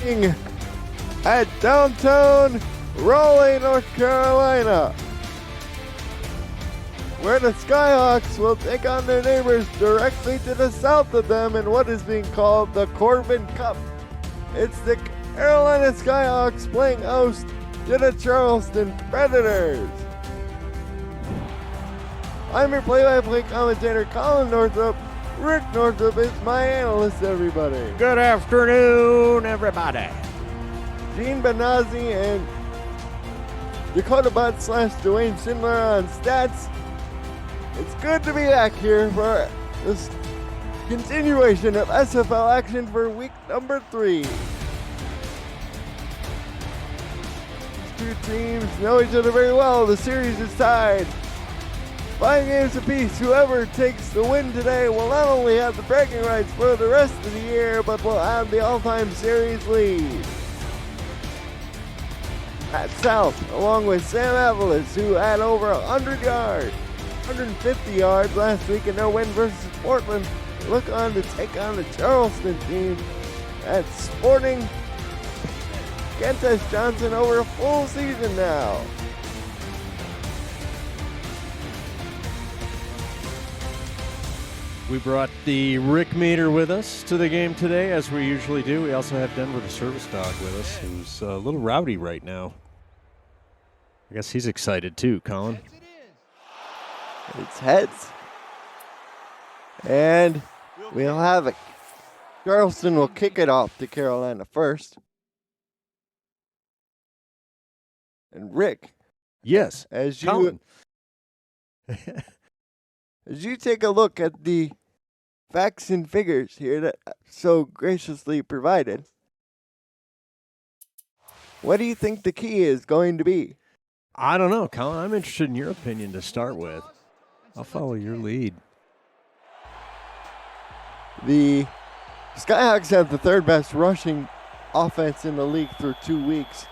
looking at downtown Raleigh, North Carolina, where the Skyhawks will take on their neighbors directly to the south of them in what is being called the Corbin Cup. It's the Carolina Skyhawks playing host to the Charleston Predators. I'm your play-by-play commentator, Colin Northrup. Rick Northrup is my analyst, everybody. Good afternoon, everybody. Gene Benazzi and Dakota Butt / Dwayne Schindler on stats. It's good to be back here for this continuation of SFL action for week number 3. These two teams know each other very well. The series is tied 5 games apiece. Whoever takes the win today will not only have the bragging rights for the rest of the year, but will have the all-time series lead. At South, along with Sam Avalos, who had over 100 yards, 150 yards last week in their win versus Portland, look on to take on the Charleston team at Sporting. Kentes Johnson over a full season now. We brought the Rick meter with us to the game today, as we usually do. We also have Denver the service dog with us, who's a little rowdy right now. I guess he's excited too, Colin. It's heads. And we'll have it. Charleston will kick it off to Carolina first. And Rick. Yes, as you Colin. As you take a look at the facts and figures here that so graciously provided, what do you think the key is going to be? I don't know, Colin. I'm interested in your opinion to start with. I'll follow your lead. The Skyhawks have the third best rushing offense in the league through 2 weeks.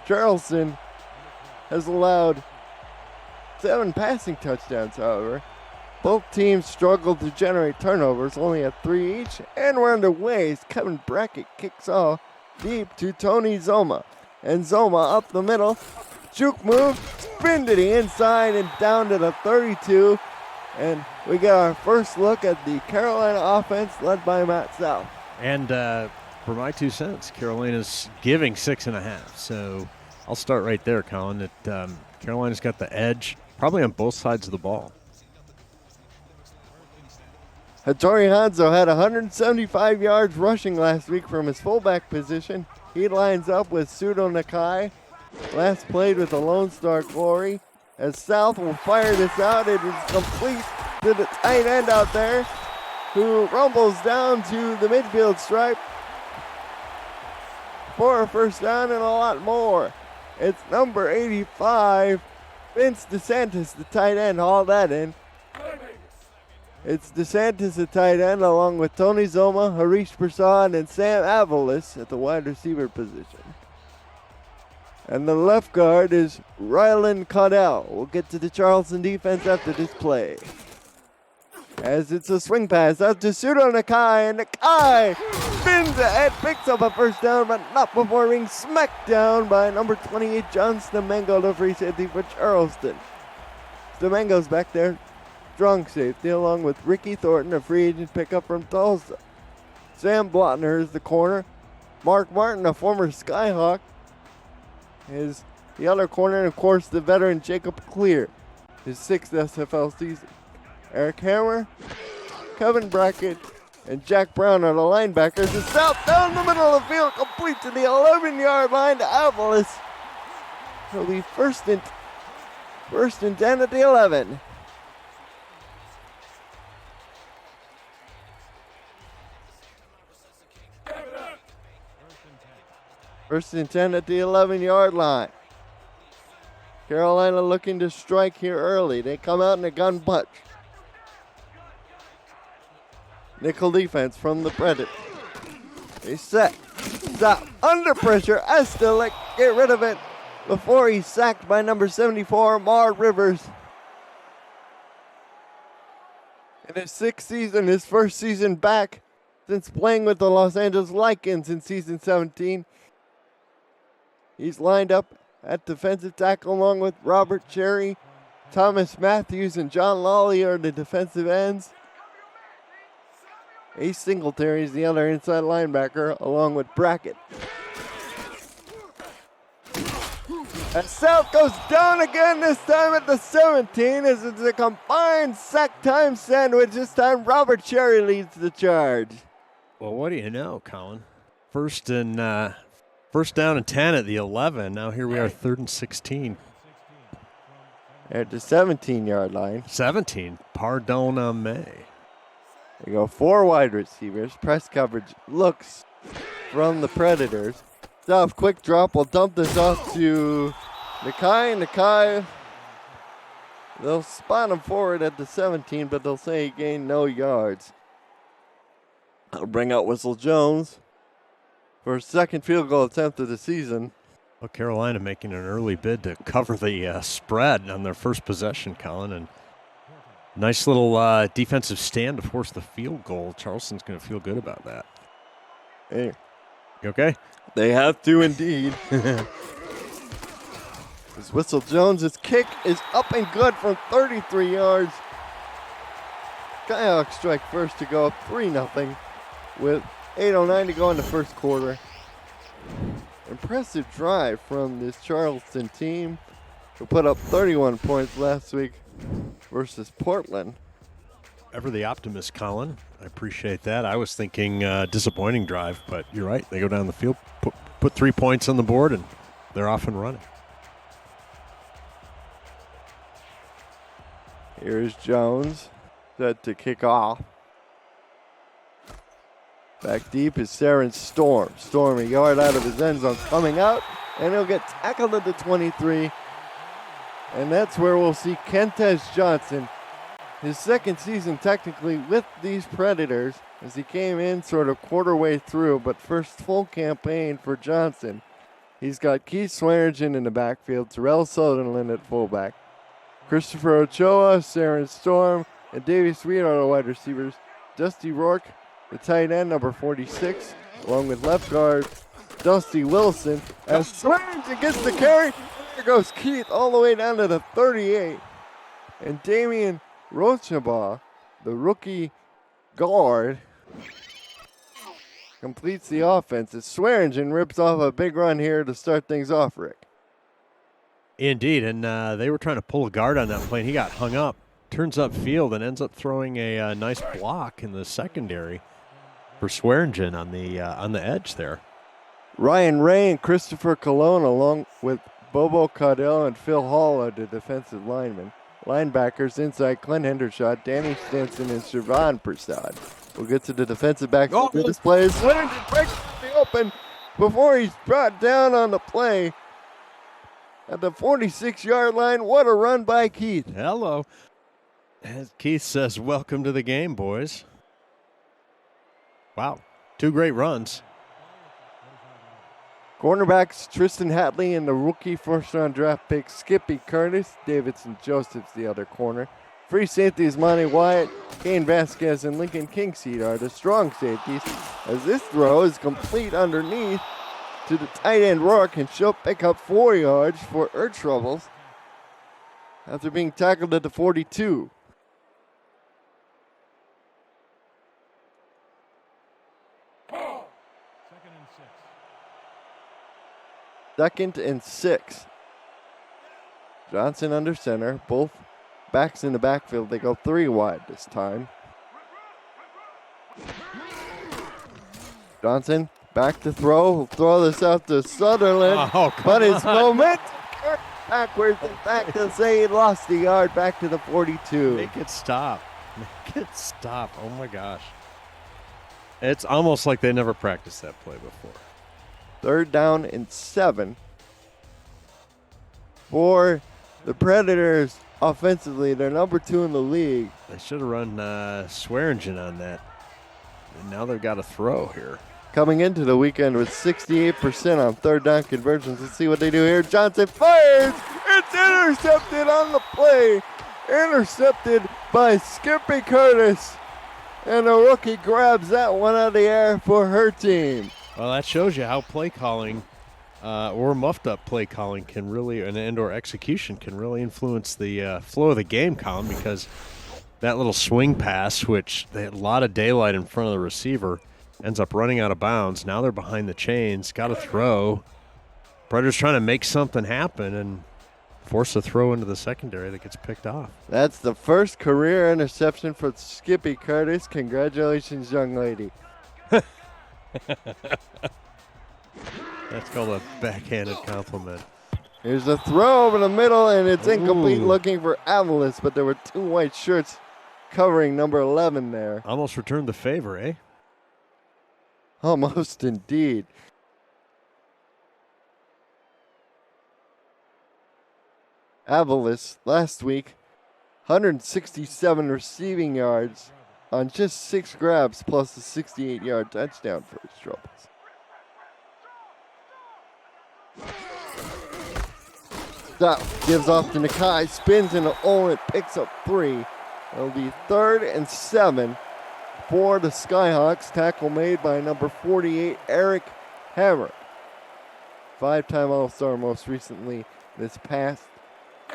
Charleston has allowed 7 passing touchdowns, however. Both teams struggled to generate turnovers, only at 3 each, and we're underway as Kevin Brackett kicks off deep to Tony Zoma. And Zoma up the middle, juke move, spin to the inside and down to the 32. And we get our first look at the Carolina offense led by Matt South. And for my 2 cents, Carolina's giving 6.5. So I'll start right there, Colin, that Carolina's got the edge, probably on both sides of the ball. Hattori Hanzo had 175 yards rushing last week from his fullback position. He lines up with Pseudo Nakai. Last played with the Lone Star Glory. As South will fire this out, it is complete to the tight end out there, who rumbles down to the midfield stripe for a first down and a lot more. It's number 85, Vince DeSantis, the tight end, hauled that in. It's DeSantis, the tight end, along with Tony Zoma, Harish Prasad, and Sam Avalos at the wide receiver position. And the left guard is Rylan Caudell. We'll get to the Charleston defense after this play. As it's a swing pass out to Pseudo Nakai, and Nakai spins ahead, picks up a first down, but not before being smacked down by number 28, John Stamengo, the free safety for Charleston. Stamengo's back there, strong safety, along with Ricky Thornton, a free agent pickup from Tulsa. Sam Blotner is the corner. Mark Martin, a former Skyhawk, is the other corner, and of course the veteran Jacob Clear, his 6th SFL season. Eric Hammer, Kevin Brackett, and Jack Brown are the linebackers. The South down the middle of the field, complete to the 11-yard line to Avalos. He'll be first and 10 at the 11. First and 10 at the 11-yard line. Carolina looking to strike here early. They come out in a gun punch. Nickel defense from the Predators. They set. Stop. Under pressure. Estelick. Get rid of it before he's sacked by number 74, Mar Rivers. In his 6th season, his first season back, Charleston's playing with the Los Angeles Lycans in Season 17. He's lined up at defensive tackle along with Robert Cherry. Thomas Matthews and John Lawley are the defensive ends. Ace Singletary is the other inside linebacker, along with Brackett. And South goes down again, this time at the 17, as it's a combined sack time sandwich. This time Robert Cherry leads the charge. Well, what do you know, Colin? First down and 10 at the 11. Now here we are, 3rd and 16. At the 17-yard line. 17. Pardon me. They go 4 wide receivers. Press coverage looks from the Predators. South quick drop will dump this off to Nakai. Nakai, they'll spot him forward at the 17, but they'll say he gained no yards. I'll bring out Whistle Jones for his second field goal attempt of the season. Well, Carolina making an early bid to cover the spread on their first possession, Colin, and nice little defensive stand to force the field goal. Charleston's going to feel good about that. Hey. You okay? They have to indeed. As Whistle Jones' kick is up and good from 33 yards. Skyhawks strike first to go up 3-0 with 8:09 to go in the first quarter. Impressive drive from this Charleston team who put up 31 points last week versus Portland. Ever the optimist, Colin. I appreciate that. I was thinking disappointing drive, but you're right. They go down the field, put 3 points on the board, and they're off and running. Here's Jones, set to kick off. Back deep is Saren Storm. Storm a yard out of his end zone, coming out, and he'll get tackled at the 23. And that's where we'll see Kentez Johnson, his second season technically with these Predators, as he came in sort of quarter way through, but first full campaign for Johnson. He's got Keith Swearingen in the backfield, Terrell Sutherland at fullback. Christopher Ochoa, Saren Storm, and Davey Sweet are the wide receivers. Dusty Rourke, the tight end, number 46, along with left guard Dusty Wilson. As Swearingen gets the carry, there goes Keith all the way down to the 38. And Damian Rochabaugh, the rookie guard, completes the offense as Swearingen rips off a big run here to start things off, Rick. Indeed, and they were trying to pull a guard on that play, and he got hung up, turns upfield, and ends up throwing a nice block in the secondary for Swearingen on the edge there. Ryan Ray and Christopher Colon, along with Bobo Caudell and Phil Hall, are the defensive linemen. Linebackers inside Clint Hendershot, Danny Stinson, and Siobhan Prasad. We'll get to the defensive backs for this play. Swearingen breaks the open before he's brought down on the play. At the 46-yard line, what a run by Keith. Hello. As Keith says, welcome to the game, boys. Wow, 2 great runs. Cornerbacks Tristan Hatley and the rookie first-round draft pick Skippy Curtis. Davidson Joseph's the other corner. Free safeties Monty Wyatt, Kane Vasquez, and Lincoln Kingseed are the strong safeties. As this throw is complete underneath to the tight end Rourke, and she'll pick up 4 yards for her troubles after being tackled at the 42. Second and 6. Johnson under center. Both backs in the backfield. They go 3 wide this time. Johnson back to throw. He'll throw this out to Sutherland. But his momentum backwards and back to say he lost the yard back to the 42. Make it stop. Make it stop. Oh, my gosh. It's almost like they never practiced that play before. 3rd down and 7 for the Predators offensively. They're number 2 in the league. They should have run Swearingen on that. And now they've got to throw here. Coming into the weekend with 68% on 3rd down conversions. Let's see what they do here. Johnson fires. It's intercepted on the play. Intercepted by Skippy Curtis. And a rookie grabs that one out of the air for her team. Well, that shows you how play calling or muffed up play calling can really, and or execution can really influence the flow of the game, Colin, because that little swing pass, which they had a lot of daylight in front of the receiver, ends up running out of bounds. Now they're behind the chains, got to throw. Predators trying to make something happen and force a throw into the secondary that gets picked off. That's the first career interception for Skippy Curtis. Congratulations, young lady. That's called a backhanded compliment. Here's a throw over the middle, and it's incomplete, Ooh. looking for Avalos, but there were two white shirts covering number 11 there. Almost returned the favor, eh? Almost indeed. Avalos last week, 167 receiving yards on just 6 grabs plus a 68-yard touchdown for his troubles. Stop, gives off to Nakai, spins into Olin, picks up 3. It'll be 3rd and 7 for the Skyhawks. Tackle made by number 48, Eric Hammer. 5-time All-Star most recently this past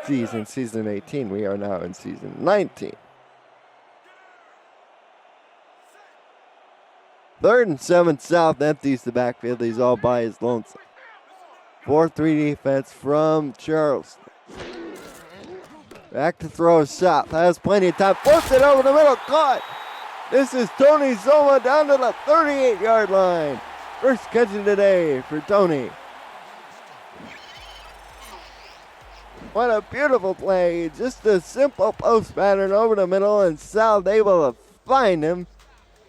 season, season 18. We are now in season 19. 3rd and 7, South empties the backfield. He's all by his lonesome. 4-3 defense from Charleston. Back to throw South. Has plenty of time. Flips it over the middle. Caught. This is Tony Soma down to the 38-yard line. First catch of the day for Tony. What a beautiful play. Just a simple post pattern over the middle, and South able to find him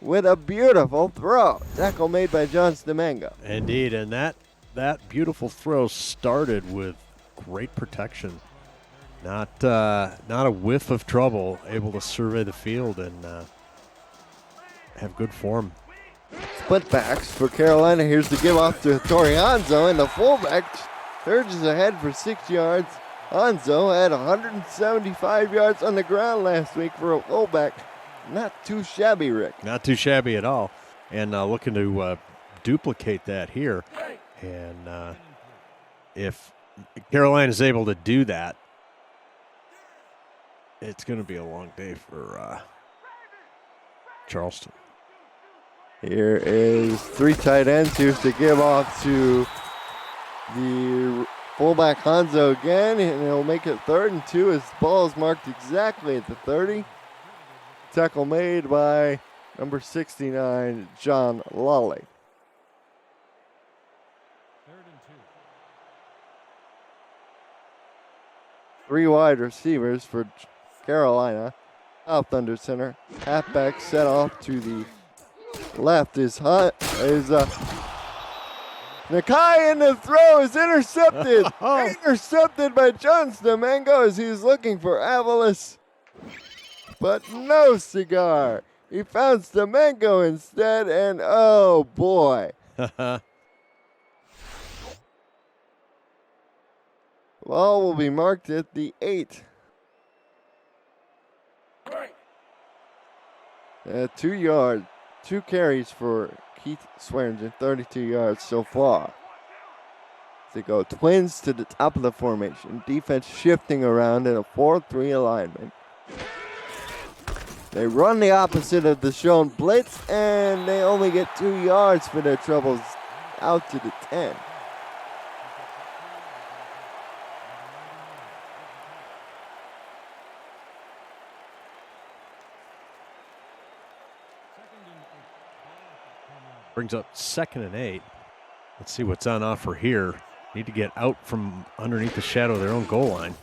with a beautiful throw. Tackle made by John Stemengo. Indeed, and that beautiful throw started with great protection. Not a whiff of trouble, able to survey the field and have good form. Split backs for Carolina. Here's the give off to Torianzo, and the fullback surges ahead for 6 yards. Hanzo had 175 yards on the ground last week for a fullback. Not too shabby, Rick. Not too shabby at all. And looking to duplicate that here. And if Carolina is able to do that, it's going to be a long day for Charleston. Here is 3 tight ends. Here's the give off to the fullback Hanzo again, and he'll make it 3rd and 2 as the ball is marked exactly at the 30. Tackle made by number 69, John Lawley. 3 wide receivers for Carolina. South under center. Halfback set off to the left is Nakai, and the throw is intercepted. Intercepted by John Stemengo as he's looking for Avalos. But no cigar. He found Stemengo instead, and oh boy. Ball will be marked at the 8. 2 yards, 2 carries for Keith Swearingen, 32 yards so far. They go twins to the top of the formation. Defense shifting around in a 4-3 alignment. They run the opposite of the shown blitz, and they only get 2 yards for their troubles out to the 10. Brings up 2nd and 8. Let's see what's on offer here. Need to get out from underneath the shadow of their own goal line.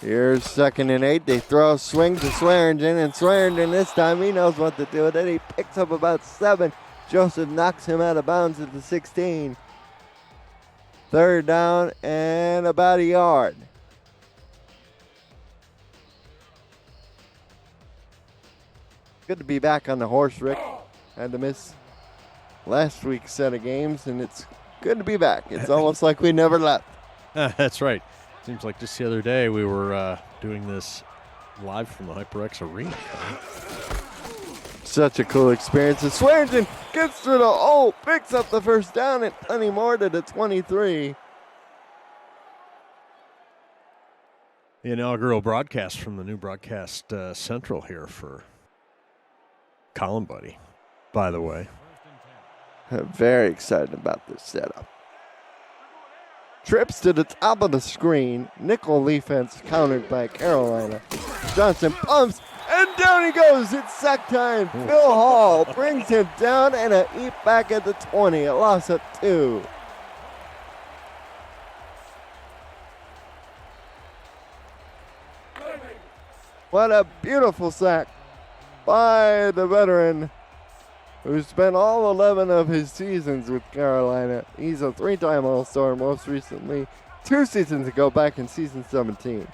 Here's 2nd and 8. They throw a swing to Swearingen, and Swearingen this time, he knows what to do with it. He picks up about 7. Joseph knocks him out of bounds at the 16. 3rd down and about a yard. Good to be back on the horse, Rick. Had to miss last week's set of games, and it's good to be back. It's almost like we never left. That's right. Seems like just the other day we were doing this live from the HyperX Arena. Such a cool experience. And Swearingen gets through the hole, picks up the first down, and plenty more to the 23. The inaugural broadcast from the new broadcast central here for Colin Buddy, by the way. I'm very excited about this setup. Trips to the top of the screen. Nickel defense countered by Carolina. Johnson pumps, and down he goes. It's sack time. Phil Hall brings him down, and a eat back at the 20. A loss of 2. What a beautiful sack by the veteran who spent all 11 of his seasons with Carolina. He's a 3-time All-Star, most recently 2 seasons ago back in season 17.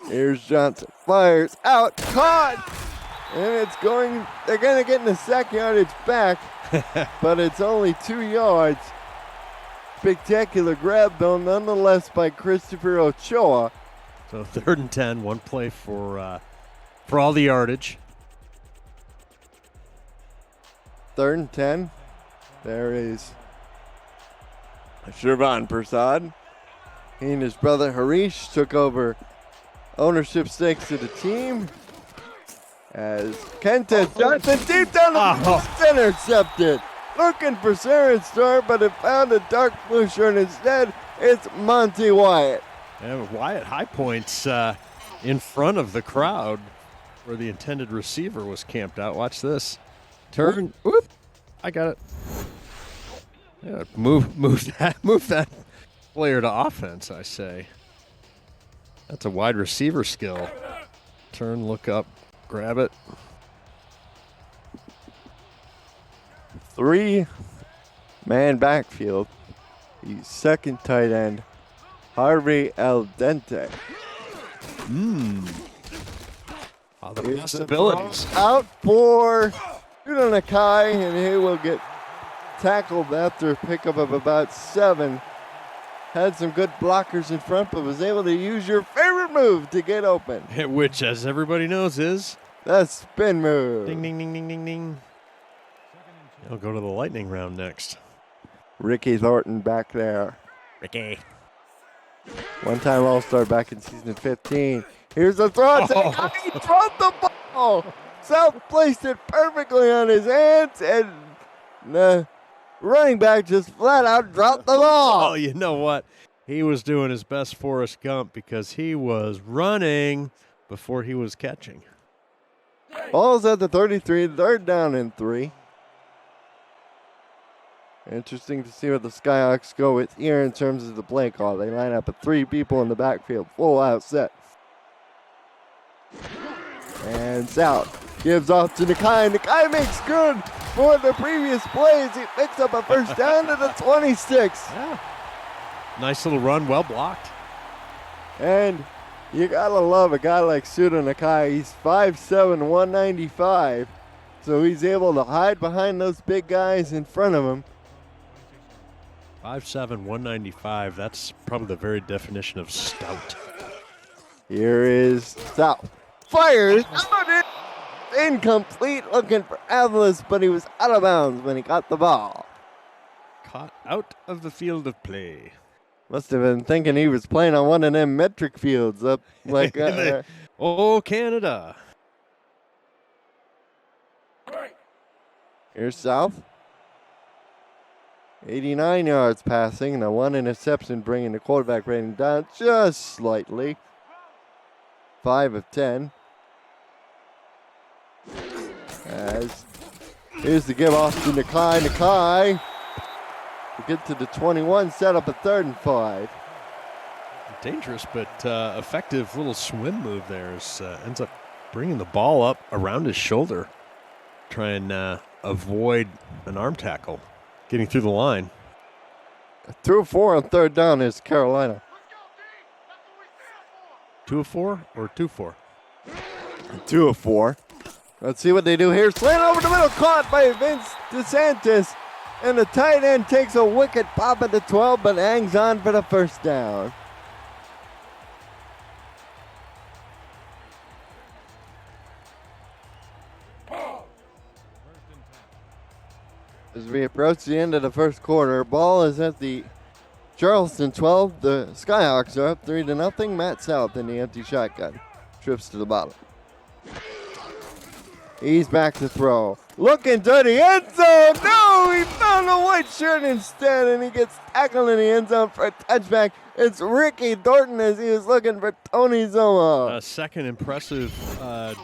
Here's Johnson, fires out, caught, and it's going, they're going to get in the sack yardage back, but it's only 2 yards. Spectacular grab, though, nonetheless, by Christopher Ochoa. So 3rd and 10, one play for all the yardage. 3rd and 10. There is Shervan Prasad. He and his brother Harish took over ownership stakes of the team. As Kenta Johnson deep down the intercepted. Looking for Saren Star, but it found a dark blue shirt instead. It's Monty Wyatt. And Wyatt high points in front of the crowd where the intended receiver was camped out. Watch this. Turn. Whoop. I got it. Yeah, move that player to offense, I say. That's a wide receiver skill. Turn, look up, grab it. 3-man backfield. The second tight end, Harvey El Dente. The possibilities. Out for Judah Nakai, and he will get tackled after a pickup of about 7. Had some good blockers in front, but was able to use your favorite move to get open. Which, as everybody knows, is the spin move. Ding, ding, ding, ding, ding, ding. I'll go to the lightning round next. Ricky Thornton back there. Ricky. One-time All-Star back in season 15. Here's the throw. He dropped the ball. South placed it perfectly on his hands, and the running back just flat out dropped the ball. Oh, you know what? He was doing his best Forrest Gump because he was running before he was catching. Ball's at the 33, 3rd down and 3. Interesting to see what the Skyhawks go with here in terms of the play call. They line up with 3 people in the backfield, full out set. And South gives off to Nakai. Nakai makes good for the previous plays. He picks up a first down to the 26. Yeah. Nice little run, well blocked. And you gotta love a guy like Suda Nakai. He's 5'7", 195. So he's able to hide behind those big guys in front of him. 5'7", 195. That's probably the very definition of stout. Here is South. Fires. Incomplete, looking for Avalos, but he was out of bounds when he got the ball. Caught out of the field of play. Must have been thinking he was playing on one of them metric fields up like Oh, Canada. Here's South. 89 yards passing, and a 1 interception bringing the quarterback rating down just slightly. 5 of 10. As here's the give off to Nakai. Nakai to get to the 21, set up a 3rd and 5. Dangerous but effective little swim move there. Ends up bringing the ball up around his shoulder. Try and avoid an arm tackle. Getting through the line. 2 of 4 on 3rd down is Carolina. 2 of 4 or 2-4? 2 of 4. Let's see what they do here. Slant over the middle, caught by Vince DeSantis. And the tight end takes a wicked pop at the 12, but hangs on for the first down. As we approach the end of the first quarter, ball is at the Charleston 12. The Skyhawks are up 3-0. Matt South in the empty shotgun. Trips to the bottom. He's back to throw. Looking to the end zone. No, he found a white shirt instead, and he gets tackled in the end zone for a touchback. It's Ricky Thornton as he was looking for Tony Zoma. A second impressive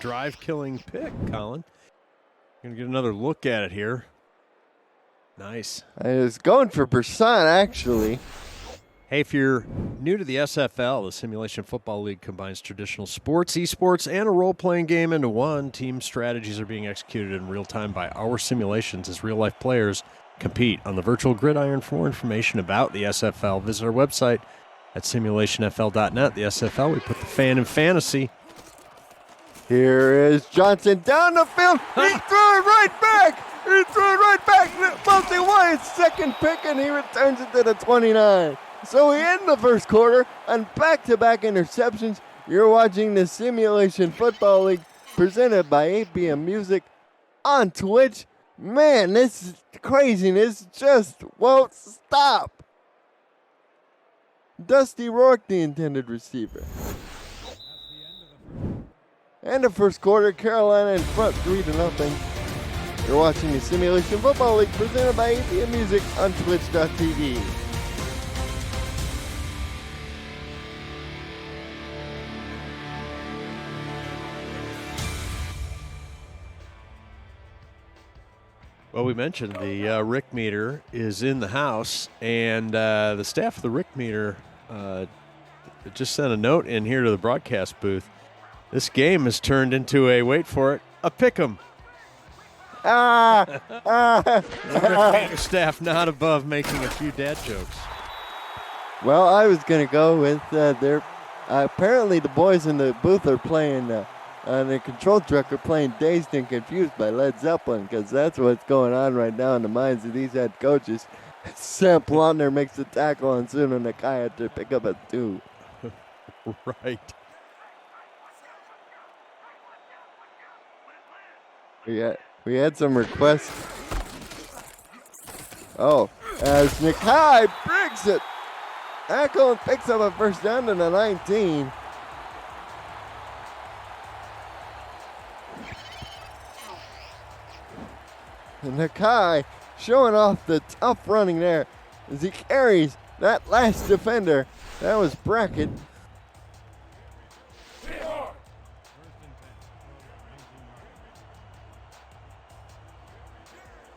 drive-killing pick, Colin. Going to get another look at it here. Nice. I was going for Brisson, actually. Hey, if you're new to the SFL, the Simulation Football League combines traditional sports, esports, and a role-playing game into one. Team strategies are being executed in real time by our simulations as real-life players compete on the virtual gridiron. For more information about the SFL, visit our website at simulationfl.net. The SFL, we put the fan in fantasy. Here is Johnson down the field. He threw it right back. He threw it right back. Monty Wyatt's second pick, and he returns it to the 29. So we end the first quarter on back-to-back interceptions. You're watching the Simulation Football League presented by 8BM Music on Twitch. Man, this craziness just won't stop. Dusty Rourke, the intended receiver. And the first quarter, Carolina in front 3-0. You're watching the Simulation Football League presented by 8BM Music on Twitch.tv. Well, we mentioned the Rick meter is in the house, and the staff of the Rick meter just sent a note in here to the broadcast booth. This game has turned into a, wait for it, a pick'em. Staff not above making a few dad jokes. Well, I was going to go with their. Apparently, the boys in the booth are playing. The control truck are playing Dazed and Confused by Led Zeppelin, because that's what's going on right now in the minds of these head coaches. Sam Plonner makes the tackle on Suno Nakaya to pick up a 2. Right. We had some requests. Oh, as Nakai breaks it. Tackle and picks up a first down to the 19. And Nakai showing off the tough running there as he carries that last defender. That was Brackett.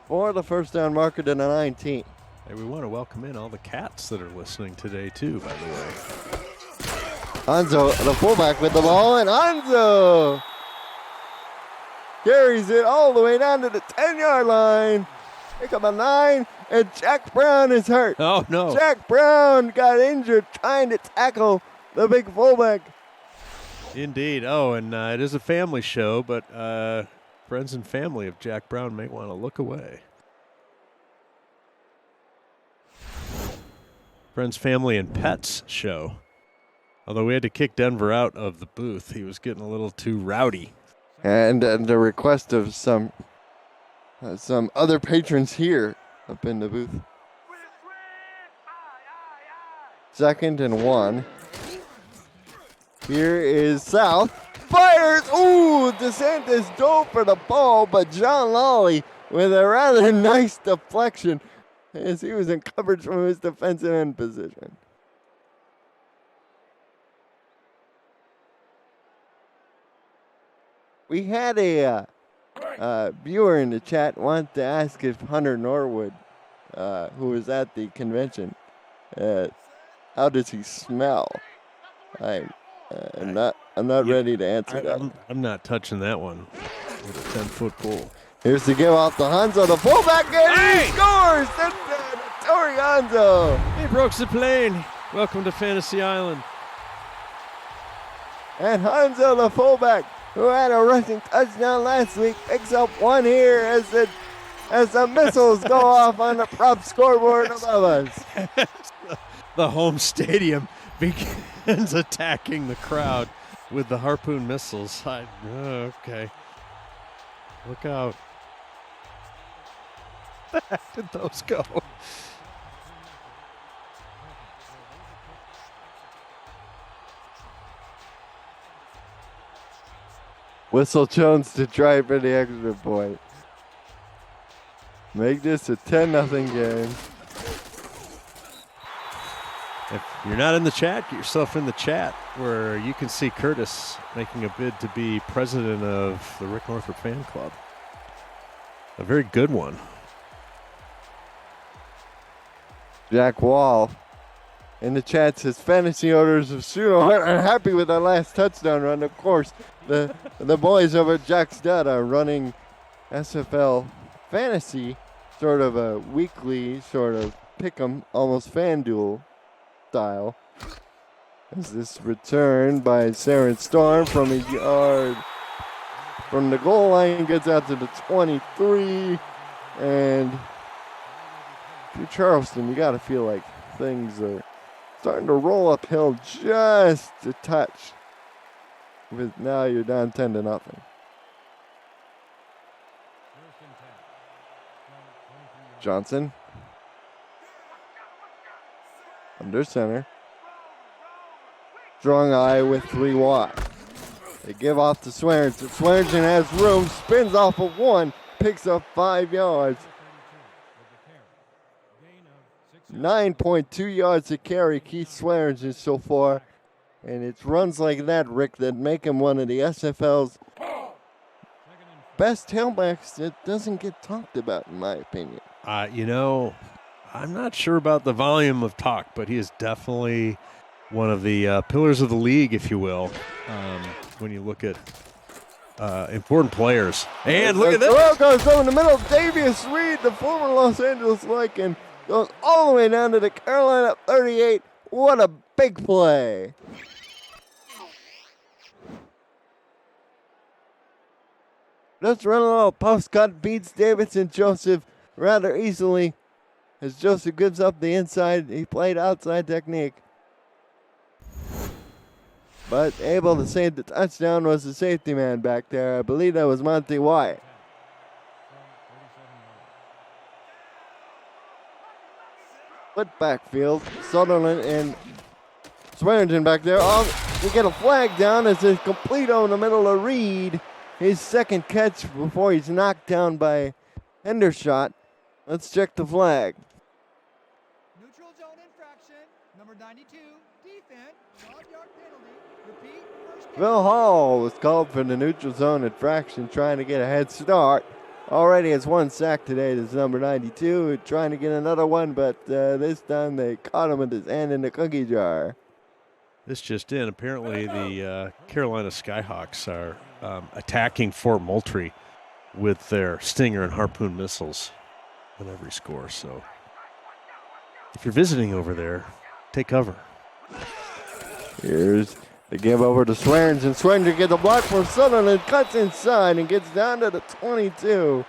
For the first down marker to the 19. Hey, we want to welcome in all the cats that are listening today, too, by the way. Anzo, the fullback with the ball, and Anzo carries it all the way down to the 10-yard line. Pick up a 9, and Jack Brown is hurt. Oh, no. Jack Brown got injured trying to tackle the big fullback. Indeed. Oh, and it is a family show, but friends and family of Jack Brown may want to look away. Friends, family, and pets show. Although we had to kick Denver out of the booth. He was getting a little too rowdy. And the request of some other patrons here up in the booth. 2nd and 1. Here is South. Fires! Ooh, DeSantis dove for the ball, but John Lawley with a rather nice deflection as he was in coverage from his defensive end position. We had a viewer in the chat want to ask if Hunter Norwood, who was at the convention, how does he smell? I'm not ready to answer that. I'm not touching that one with a 10-foot pole. Here's the give off to Hanzo, the fullback, and he scores! Tori Hanzo. He broke the plane. Welcome to Fantasy Island. And Hanzo, the fullback, who had a rushing touchdown last week, picks up one here as the missiles go off on the prop scoreboard above us. The home stadium begins attacking the crowd with the Harpoon missiles. Okay. Look out. the heck did those go? Whistle Jones to try for the extra point. Make this a 10-0 game. If you're not in the chat, get yourself in the chat where you can see Curtis making a bid to be president of the Rick Northrup Fan Club. A very good one. Jack Wall in the chat says fantasy owners of Suno are happy with our last touchdown run. Of course, the boys over at Jack Stud are running SFL fantasy, sort of a weekly sort of pick'em, almost FanDuel style. As this return by Saren Storm from a yard from the goal line gets out to the 23, and if you're Charleston, you got to feel like things are starting to roll uphill just a touch. With now you're down 10-0. Johnson under center. Strong eye with 3 wide. They give off to Swearingen. Swearingen has room, spins off of 1, picks up 5 yards. 9.2 yards to carry Keith Swearingen so far. And it's runs like that, Rick, that make him one of the SFL's best tailbacks that doesn't get talked about, in my opinion. You know, I'm not sure about the volume of talk, but he is definitely one of the pillars of the league, if you will, when you look at important players. And look at this. Throw goes over in the middle. Davius Reed, the former Los Angeles Lycan, goes all the way down to the Carolina 38. What a big play. Let's run a little post cut, beats Davidson Joseph rather easily as Joseph gives up the inside. He played outside technique, but able to save the touchdown was the safety man back there. I believe that was Monty White. Split backfield, Sutherland and Swearingen back there. We get a flag down as it's complete over the middle of Reed. His second catch before he's knocked down by Hendershot. Let's check the flag. Neutral zone infraction, number 92, defense, 5-yard penalty. Repeat, first down. Phil Hall was called for the neutral zone infraction, trying to get a head start. Already has 1 sack today. This is number 92, trying to get another one, but this time they caught him with his hand in the cookie jar. This just in. Apparently, the Carolina Skyhawks are attacking Fort Moultrie with their Stinger and Harpoon missiles on every score. So if you're visiting over there, take cover. Here's the give over to Swearingen. Swearingen gets a block from Sutherland, cuts inside and gets down to the 22.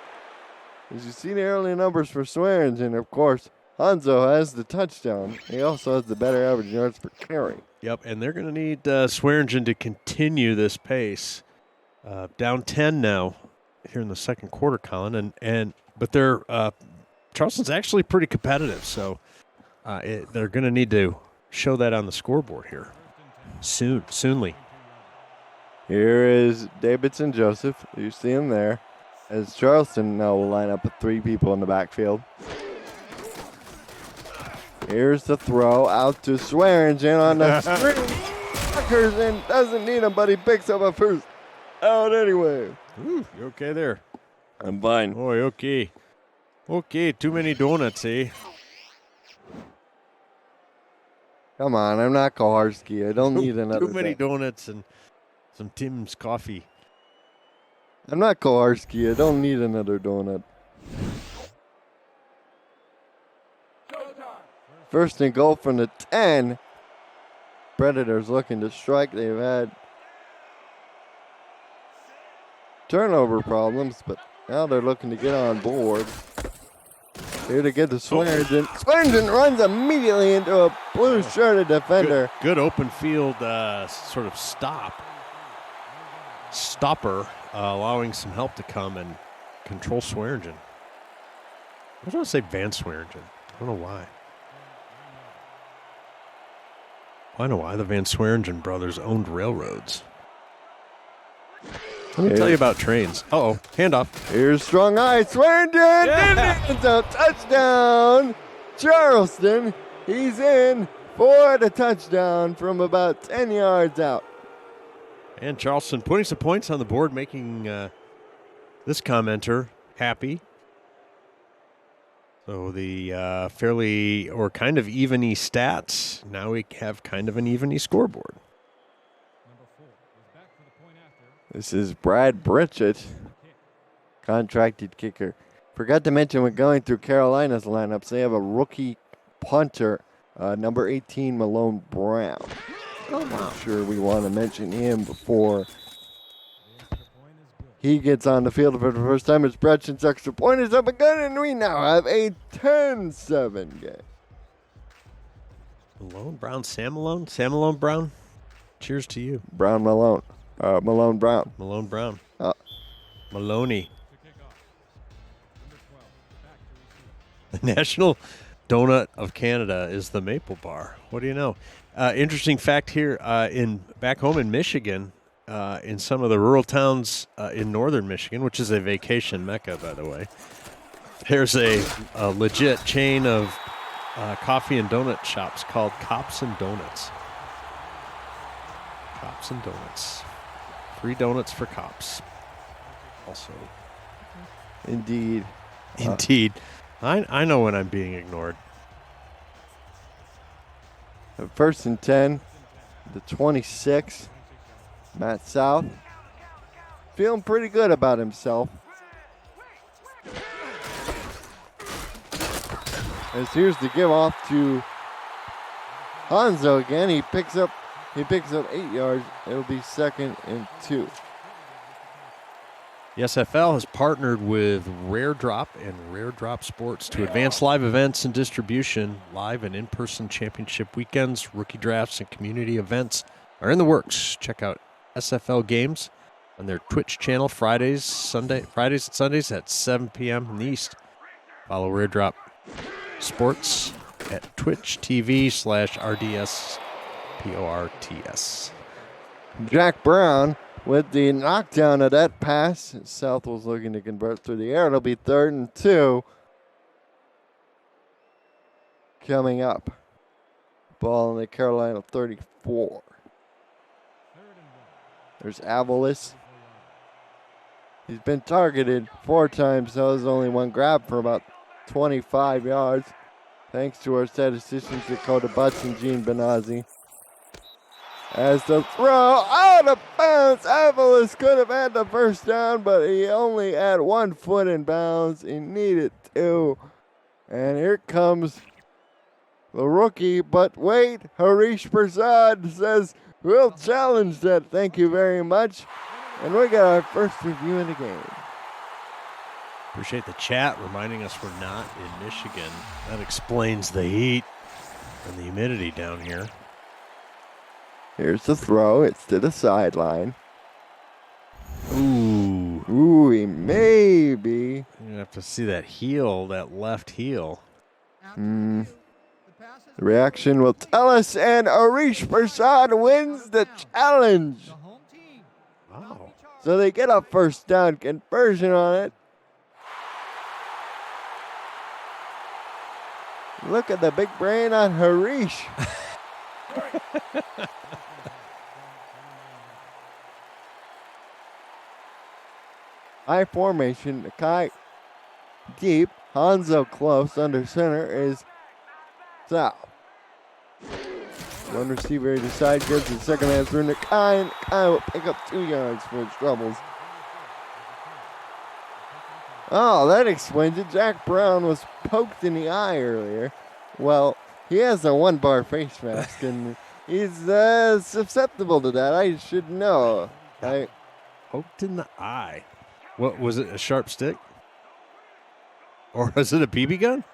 As you see the early numbers for Swearingen, of course, Hanzo has the touchdown. He also has the better average yards per carry. Yep, and they're going to need Swearingen to continue this pace. Down 10 now here in the second quarter, Colin, but they're Charleston's actually pretty competitive, so they're going to need to show that on the scoreboard here soonly. Here is Davidson Joseph. You see him there. As Charleston now will line up with 3 people in the backfield. Here's the throw out to Swearingen on the string. Tuckers and doesn't need him, but he picks up a first out anyway. Ooh, you okay there? I'm fine. Oh, okay. Okay, too many donuts, eh? Come on, I'm not Koharski. I don't need another Too many thing. donuts and some Tim's coffee. I'm not Koharski. I don't need another donut. First and goal from the 10. Predators looking to strike. They've had turnover problems, but now they're looking to get on board. Here to get the Swearingen. Swearingen runs immediately into a blue-shirted defender. Good open field sort of stopper, allowing some help to come and control Swearingen. I was going to say Van Swearingen. I don't know why. I know why the Van Swearingen brothers owned railroads. Let me tell you about trains. Uh-oh, handoff. Here's strong eye. Swearingen. Yeah. Touchdown. Charleston. He's in for the touchdown from about 10 yards out. And Charleston putting some points on the board, making this commenter happy. So the fairly or kind of even-y stats. Now we have kind of an even-y scoreboard. This is Brad Britchett, contracted kicker. Forgot to mention when going through Carolina's lineups, they have a rookie punter, number 18, Malone Brown. I'm not sure we want to mention him before he gets on the field for the first time. It's Bretchen's extra point is up and good, and we now have a 10-7 game. Malone Brown, Sam Malone? Sam Malone Brown? Cheers to you. Brown Malone. Malone Brown. Malone Brown. Maloney. The National Donut of Canada is the Maple Bar. What do you know? Interesting fact here, back home in Michigan, in some of the rural towns in northern Michigan, which is a vacation mecca, by the way, there's a legit chain of coffee and donut shops called Cops and Donuts. Cops and Donuts. Free donuts for cops. Also. Indeed. Indeed. I know when I'm being ignored. First and 10, the 26. Matt South. Feeling pretty good about himself. As here's the give off to Hanzo again. He picks up 8 yards. It'll be 2nd and 2. The SFL has partnered with Rare Drop and Rare Drop Sports to advance live events and distribution. Live and in-person championship weekends, rookie drafts, and community events are in the works. Check out SFL games on their Twitch channel Fridays and Sundays at 7 p.m. in the East. Follow Rare Drop Sports at Twitch TV/RDSPORTS. Jack Brown with the knockdown of that pass. South was looking to convert through the air. It'll be 3rd and 2. Coming up. Ball in the Carolina 34. There's Avalis. He's been targeted 4 times. So there's only one grab for about 25 yards. Thanks to our statisticians Dakota Butts and Gene Benazzi. As the throw out of bounds, Avalis could have had the first down, but he only had 1 foot in bounds. He needed 2. And here comes the rookie. But wait, Harish Prasad says, we'll challenge that. Thank you very much. And we got our first review of the game. Appreciate the chat reminding us we're not in Michigan. That explains the heat and the humidity down here. Here's the throw. It's to the sideline. Ooh, he may be. You're going to have to see that heel, that left heel. The reaction will tell us, and Arish Prasad wins the challenge. Wow. So they get a first down conversion on it. Look at the big brain on Harish. High formation, Kai deep, Hanzo close, under center is South. One receiver to side, gives the second man through to Kai, and Kai will pick up 2 yards for his troubles. Oh, that explains it. Jack Brown was poked in the eye earlier. Well, he has a 1-bar face mask, and he's susceptible to that. I should know. Poked in the eye. What was it? A sharp stick? Or was it a BB gun?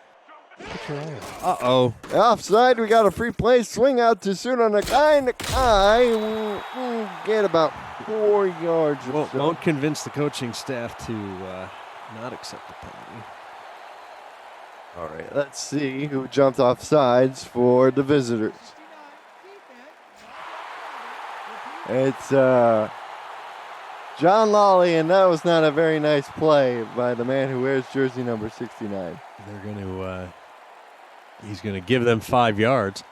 Uh-oh. Offside, we got a free play. Swing out too soon on the guy, and the guy will get about 4 yards. Won't convince the coaching staff to not accept the penalty. All right, let's see who jumped off sides for the visitors. 69, defense, It's John Lawley, and that was not a very nice play by the man who wears jersey number 69. They're going to, he's going to give them 5 yards.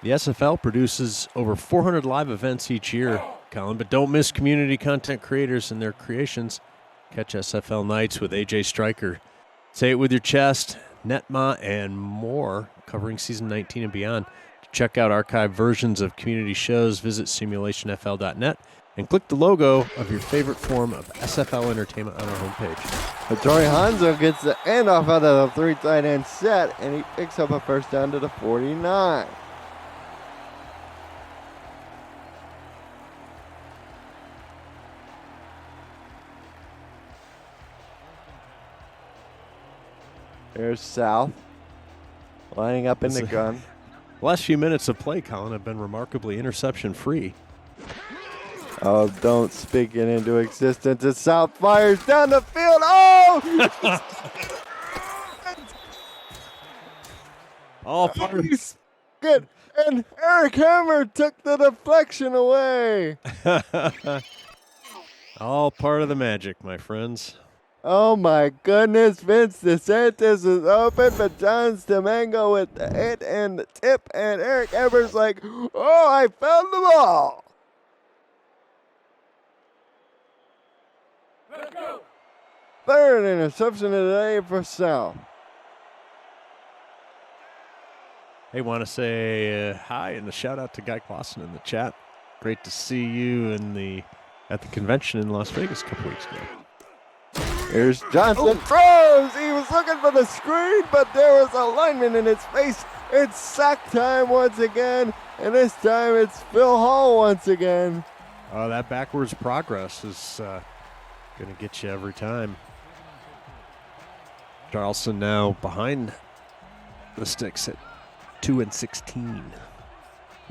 The SFL produces over 400 live events each year, Colin, but don't miss community content creators and their creations. Catch SFL Nights with AJ Stryker. Say it with your chest, Netma, and more, covering season 19 and beyond. To check out archived versions of community shows, visit simulationfl.net and click the logo of your favorite form of SFL entertainment on our homepage. Hattori Hanzo gets the handoff out of the 3 tight end set, and he picks up a first down to the 49. There's South, lining up in the gun. The last few minutes of play, Colin, have been remarkably interception-free. Oh, don't speak it into existence. As South fires down the field. Oh! All part of He's good. And Eric Hammer took the deflection away. all part of the magic, my friends. Oh my goodness, Vince DeSantis is open, but John Stemengo with the hit and the tip, and Eric Evers like, oh, I found the ball. let's go. Third interception of the day for South. Hey, want to say hi and a shout out to Guy Clausen in the chat. Great to see you at the convention in Las Vegas a couple weeks ago. Here's Johnson throws. He was looking for the screen, but there was a lineman in his face. It's sack time once again, and this time it's Phil Hall once again. That backwards progress is going to get you every time. Charleston now behind the sticks at 2-16.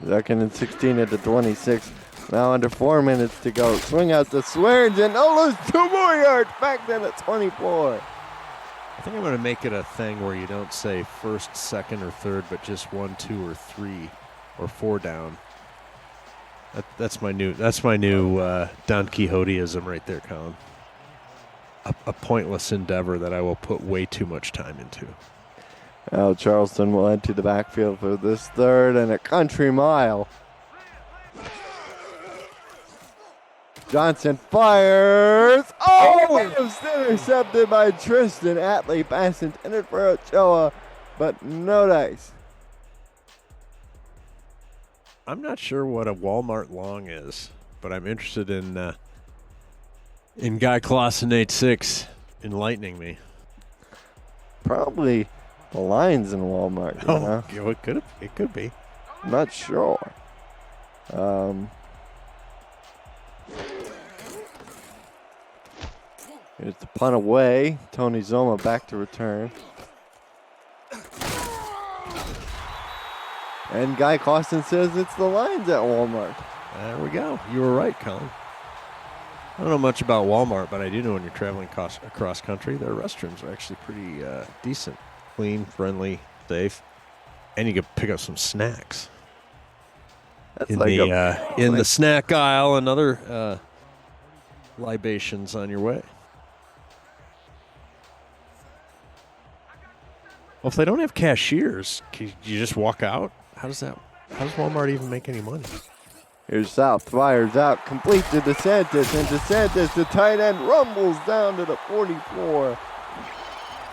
Second and 16 at the 26. Now under 4 minutes to go. Swing out to Swearingen. Oh, lose 2 more yards. Back then at 24. I think I'm going to make it a thing where you don't say first, second, or third, but just 1, 2, or 3, or 4 down. That's my new Don Quixoteism right there, Colin. A pointless endeavor that I will put way too much time into. Now Charleston will head to the backfield for this third and a country mile. Johnson fires. Oh, it was intercepted by Tristan Atley. Pass intended for Ochoa, but no dice. I'm not sure what a Walmart long is, but I'm interested in Guy Clausen 8-6 enlightening me. Probably the lines in Walmart. You know? Yeah, it could be. I'm not sure. Here's the punt away. Tony Zoma back to return. And Guy Costin says it's the lines at Walmart. There we go. You were right, Colin. I don't know much about Walmart, but I do know when you're traveling across country, their restrooms are actually pretty decent. Clean, friendly, safe. And you can pick up some snacks. That's in like the snack aisle and other libations on your way. Well, if they don't have cashiers, can you just walk out? How does Walmart even make any money? Here's South, fires out, complete to DeSantis, and DeSantis, the tight end, rumbles down to the 44.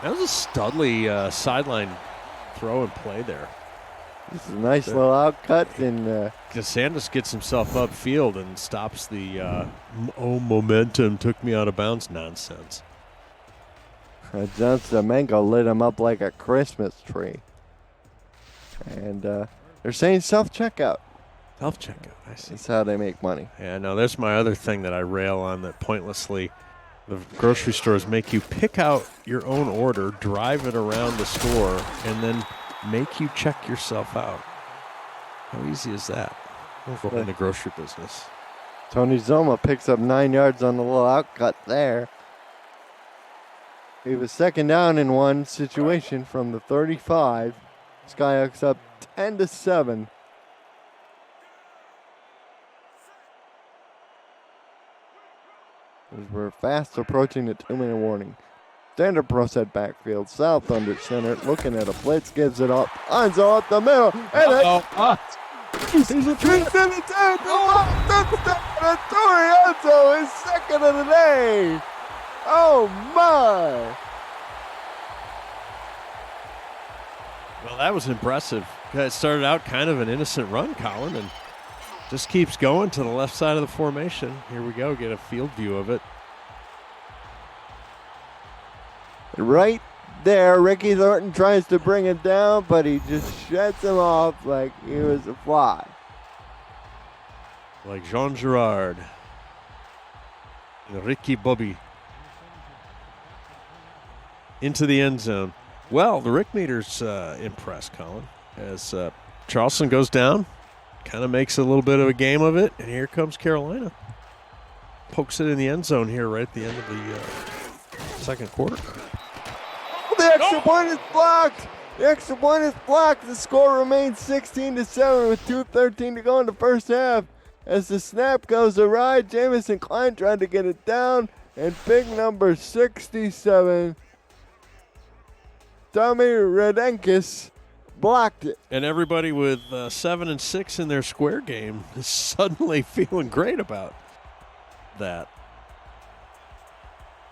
That was a Studley sideline throw and play there. This is a nice little outcut, and DeSantis gets himself upfield and stops the momentum took me out of bounds nonsense. John Stemengo lit him up like a Christmas tree. And they're saying self-checkout. Self-checkout, I see. That's how they make money. Yeah, no, there's my other thing that I rail on that pointlessly. The grocery stores make you pick out your own order, drive it around the store, and then make you check yourself out. How easy is that? We're in the grocery business. Tony Zoma picks up 9 yards on the little outcut there. He was second down in one situation from the 35. Skyhawks up 10-7. As we're fast approaching the 2-minute warning. Standard pro set backfield. South under center. Looking at a blitz. Gives it up. Enzo up the middle. And he's a trick to the 10. Touchdown. Enzo is second of the day. Oh my. Well, that was impressive. It started out kind of an innocent run, Colin, and just keeps going to the left side of the formation. Here we go. Get a field view of it. Right there, Ricky Thornton tries to bring it down, but he just sheds him off like he was a fly. Like Jean Girard and Ricky Bobby. Into the end zone. Well, the Rick meter's impressed, Colin, as Charleston goes down, kind of makes a little bit of a game of it, and here comes Carolina. Pokes it in the end zone here right at the end of the second quarter. The extra point is blocked. The extra point is blocked. The score remains 16-7 with 2:13 to go in the first half. As the snap goes awry, Jamison Klein tried to get it down, and big number 67, Tommy Redenkis, blocked it. And everybody with 7 and 6 in their square game is suddenly feeling great about that.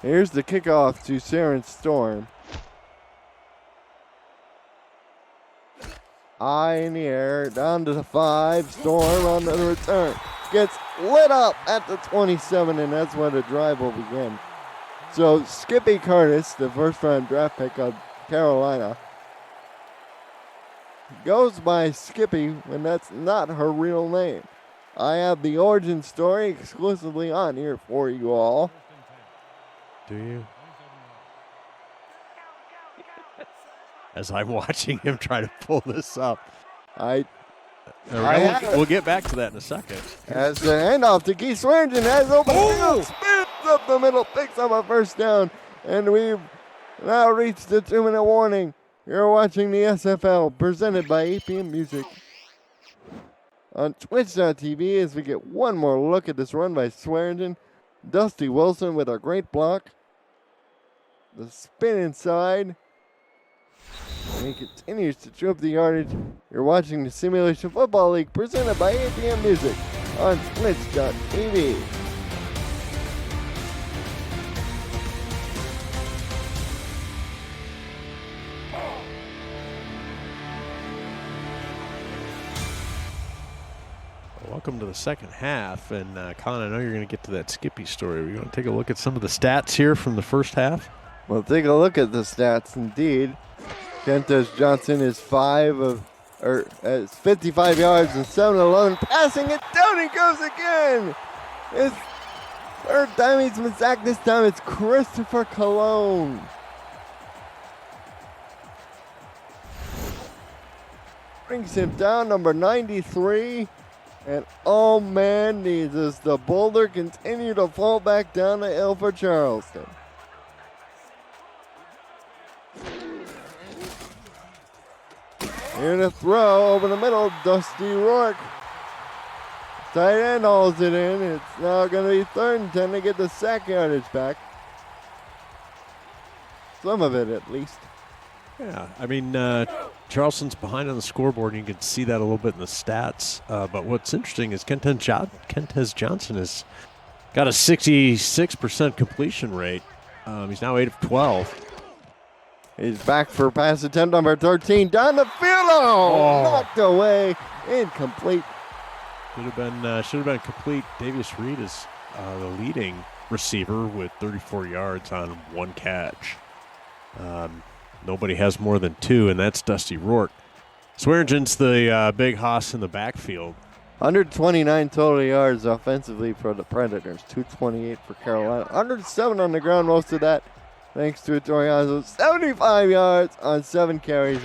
Here's the kickoff to Saren Storm. High in the air, down to the 5. Storm on the return. Gets lit up at the 27, and that's where the drive will begin. So Skippy Curtis, the first-round draft pick of Carolina, goes by Skippy when that's not her real name. I have the origin story exclusively on here for you all. Do you? As I'm watching him try to pull this up. We'll get back to that in a second. As the handoff to Keith Swearingen has open field, spins up the middle, picks up a first down, and we've now reached the 2-minute warning. You're watching the SFL presented by APM Music on Twitch.tv as we get one more look at this run by Swearingen. Dusty Wilson with a great block. The spin inside. And he continues to chew up the yardage. You're watching the Simulation Football League presented by APM Music on Twitch.tv. Welcome to the second half, and Colin, I know you're going to get to that Skippy story. We're going to take a look at some of the stats here from the first half. Well, take a look at the stats indeed. Kentes Johnson is 55 yards and 7-11. Passing it down, he goes again. His third time he's been sacked. This time it's Christopher Cologne. Brings him down, number 93. And oh man, does the boulder continue to fall back down the hill for Charleston. Here to throw over the middle, Dusty Rourke. Tight end hauls it in. It's now going to be 3rd and 10 to get the sack yardage back. Some of it at least. Yeah, I mean, Charleston's behind on the scoreboard, and you can see that a little bit in the stats. But what's interesting is Kentes Johnson has got a 66% completion rate. He's now 8 of 12. He's back for pass attempt number 13. Down the field. Knocked away. Incomplete. Should have been complete. Davius Reed is the leading receiver with 34 yards on 1 catch. Nobody has more than 2, and that's Dusty Rourke. Swearingen's the big hoss in the backfield. 129 total yards offensively for the Predators. 228 for Carolina. 107 on the ground, most of that thanks to Toriano. 75 yards on 7 carries,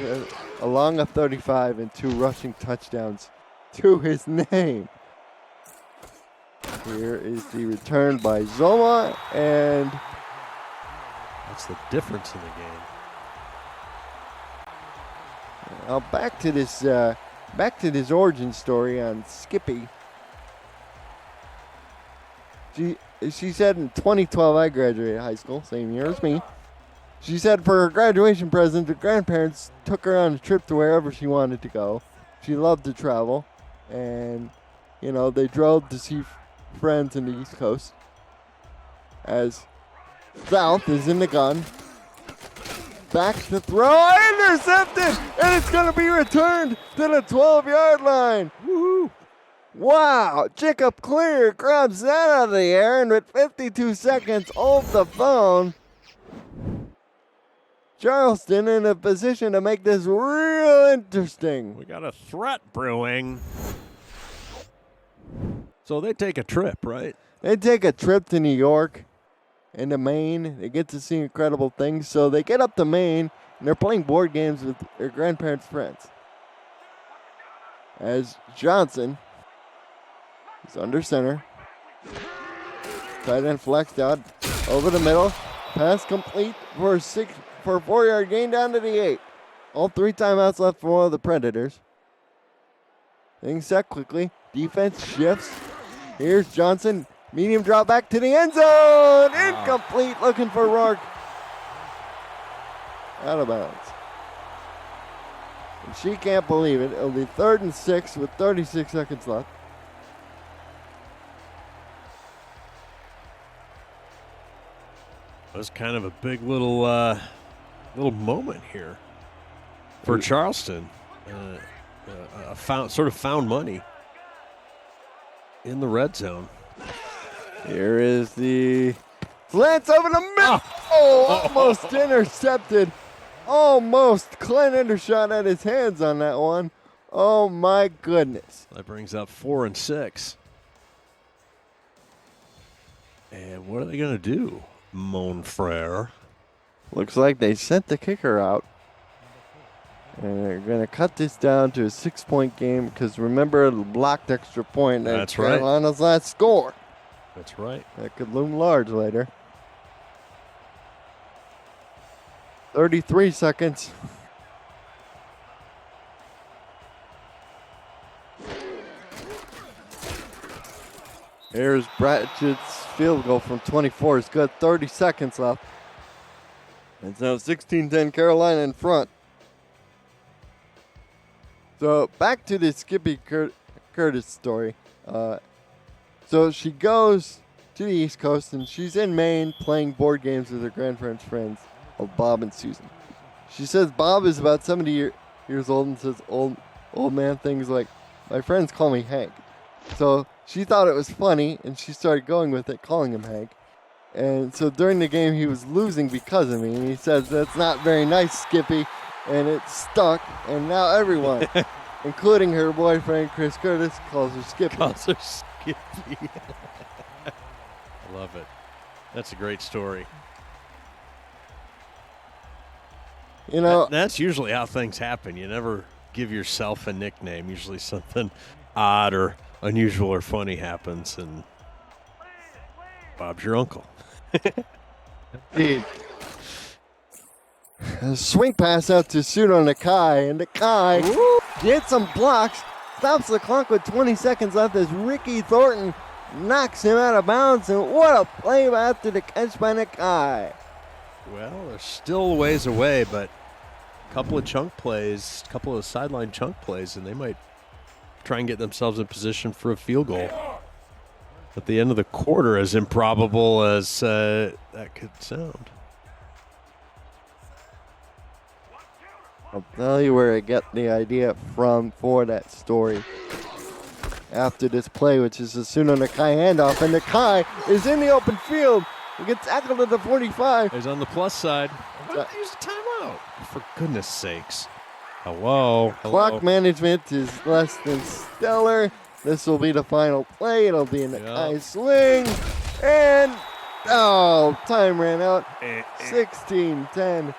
along a 35 and 2 rushing touchdowns to his name. Here is the return by Zoma, and That's the difference in the game. Now back to this origin story on Skippy. She said in 2012 I graduated high school, same year as me. She said for her graduation present, her grandparents took her on a trip to wherever she wanted to go. She loved to travel, and they drove to see friends in the East Coast. As South is in the gun. Back to throw, intercepted, and it's going to be returned to the 12-yard line. Woohoo! Wow, Jacob Clear grabs that out of the air, and with 52 seconds off the phone, Charleston in a position to make this real interesting. We got a threat brewing. So they take a trip, right? They take a trip to New York and to Maine. They get to see incredible things. So they get up to Maine, and they're playing board games with their grandparents' friends. As Johnson is under center. Tight end flexed out over the middle. Pass complete for a 4-yard gain down to the 8. All 3 timeouts left for one of the Predators. Things set quickly. Defense shifts. Here's Johnson. Medium drop back to the end zone. Incomplete. Looking for Rourke. Out of bounds. And she can't believe it. It'll be 3rd and 6 with 36 seconds left. It was kind of a big little moment here for Charleston. Found money in the red zone. Here is the slants over the middle. Almost intercepted. Almost. Clint Endershot had his hands on that one. Oh my goodness. That brings up 4 and 6. And what are they going to do, Monfrere? Looks like they sent the kicker out. And they're going to cut this down to a 6-point game because remember the blocked extra point. That's right. Carolina's last score. That's right. That could loom large later. 33 seconds. Here's Bratchett's field goal from 24. It's good. 30 seconds left. It's now 16-10 Carolina in front. So back to the Skippy Curtis story. So she goes to the East Coast and she's in Maine playing board games with her grandparents' friends of Bob and Susan. She says Bob is about 70 years old and says old man things like, my friends call me Hank. So she thought it was funny and she started going with it, calling him Hank. And so during the game he was losing because of me. And he says, that's not very nice, Skippy. And it stuck. And now everyone, including her boyfriend Chris Curtis, calls her Skippy. Calls her Skippy. I love it. That's a great story. You know, that's usually how things happen. You never give yourself a nickname. Usually something odd or unusual or funny happens, and Bob's your uncle. Indeed. A swing pass out to Pseudo Nakai, and Nakai gets some blocks, stops the clock with 20 seconds left as Ricky Thornton knocks him out of bounds, and what a play after the catch by Nakai. Well, they're still a ways away, but a couple of chunk plays, a couple of sideline chunk plays, and they might try and get themselves in position for a field goal at the end of the quarter, as improbable as that could sound. I'll tell you where I get the idea from for that story. After this play, which is a Suno Nakai handoff, and Nakai is in the open field. He gets tackled at the 45. He's on the plus side. Why did they use a timeout? For goodness sakes. Hello. Clock management is less than stellar. This will be the final play. It'll be a Nakai swing. And, time ran out. 16-10.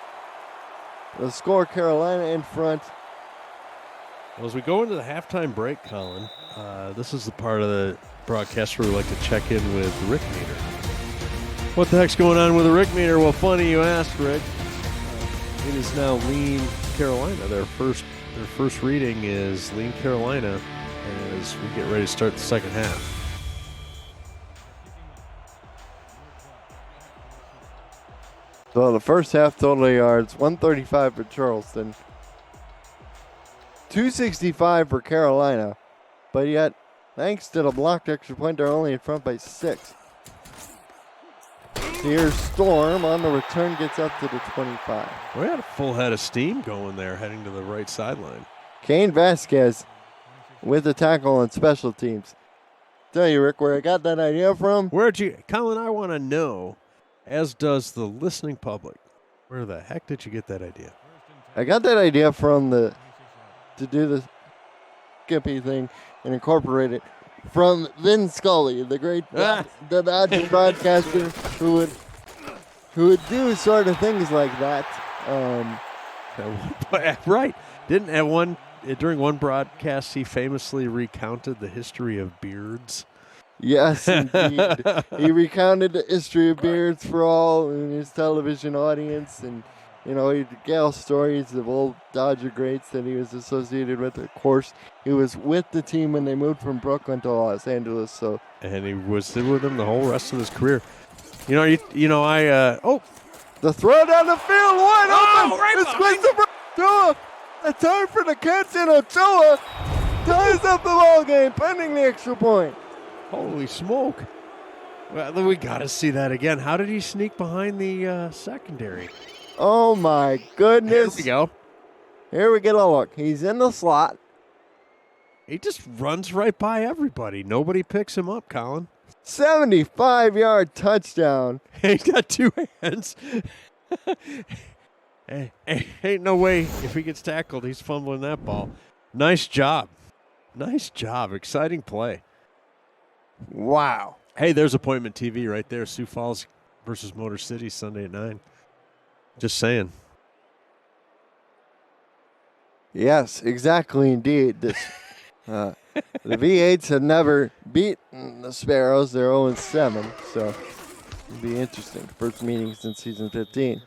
The score, Carolina in front. Well, as we go into the halftime break, Colin, this is the part of the broadcast where we like to check in with Rick Meter. What the heck's going on with the Rick meter? Well, funny you asked, Rick. It is now Lean Carolina. Their first reading is Lean Carolina as we get ready to start the second half. So the first half total yards, 135 for Charleston, 265 for Carolina, but yet, thanks to the blocked extra point, they're only in front by 6. Here's Storm on the return, gets up to the 25. We had a full head of steam going there, heading to the right sideline. Kane Vasquez with the tackle on special teams. Tell you, Rick, where I got that idea from? Colin, I want to know, as does the listening public, where the heck did you get that idea? I got that idea from to do the Skippy thing and incorporate it from Vin Scully, the great the Dodger broadcaster who would do sort of things like that. Right. During one broadcast he famously recounted the history of beards? Yes, indeed. He recounted the history of beards for all in his television audience, and he'd tell stories of old Dodger greats that he was associated with. Of course, he was with the team when they moved from Brooklyn to Los Angeles. And he was with them the whole rest of his career. The throw down the field, wide open. Right It's Christopher Ochoa. A turn for the Cats, and Ochoa ties up the ball game, pending the extra point. Holy smoke. Well, we got to see that again. How did he sneak behind the secondary? Oh, my goodness. Here we go. Here we get a look. He's in the slot. He just runs right by everybody. Nobody picks him up, Colin. 75-yard touchdown. He's got two hands. Hey, ain't no way if he gets tackled, he's fumbling that ball. Nice job. Nice job. Exciting play. Wow. Hey, there's appointment TV right there. Sioux Falls versus Motor City Sunday at 9. Just saying. Yes, exactly indeed. The V8s have never beaten the Sparrows. They're 0-7, so it'll be interesting. First meeting since season 15.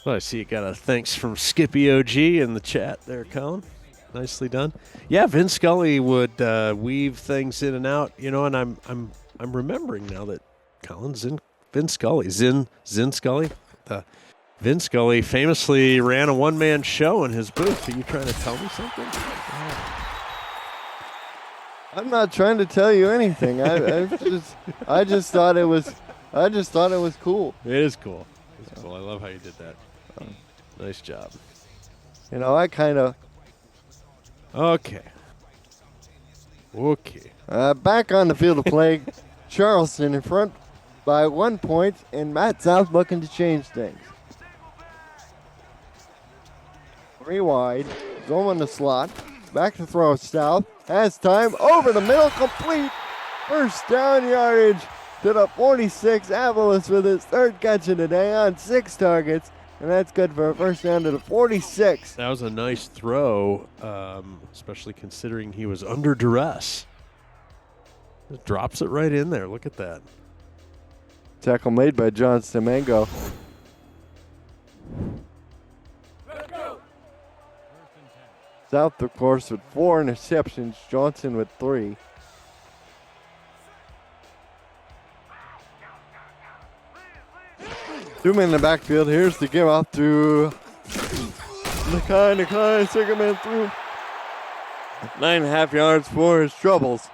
Well, I see you got a thanks from Skippy OG in the chat there, Colin. Nicely done. Yeah, Vin Scully would weave things in and out, and I'm remembering now that Vin Scully famously ran a one-man show in his booth. Are you trying to tell me something? I'm not trying to tell you anything. I just thought it was cool. It is cool. It's cool. I love how you did that. Nice job. I kind of. Okay. Back on the field of play, Charleston in front by 1 point, and Matt South looking to change things. 3 wide, going in the slot, back to throw South, has time, over the middle, complete, first down yardage to the 46. Avalos with his third catch of the day on 6 targets, and that's good for a first down to the 46. That was a nice throw, especially considering he was under duress. Just drops it right in there. Look at that. Tackle made by John Stamengo. South, of course, with 4 interceptions. Johnson with 3. Two men in the backfield. Here's the give off to Nakai, second man through. 9.5 yards for his troubles.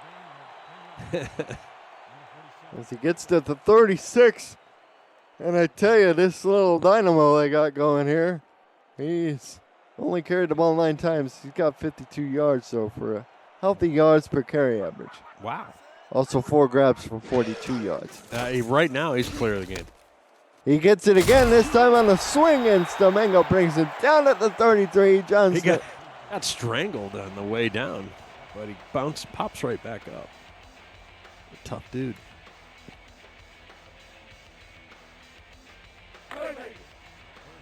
As he gets to the 36. And I tell you, this little dynamo they got going here, he's only carried the ball 9 times. He's got 52 yards, so for a healthy yards per carry average. Wow. Also 4 grabs for 42 yards. Right now, he's clear of the game. He gets it again, this time on the swing, and Stamengo brings him down at the 33. He got strangled on the way down, but he pops right back up. A tough dude.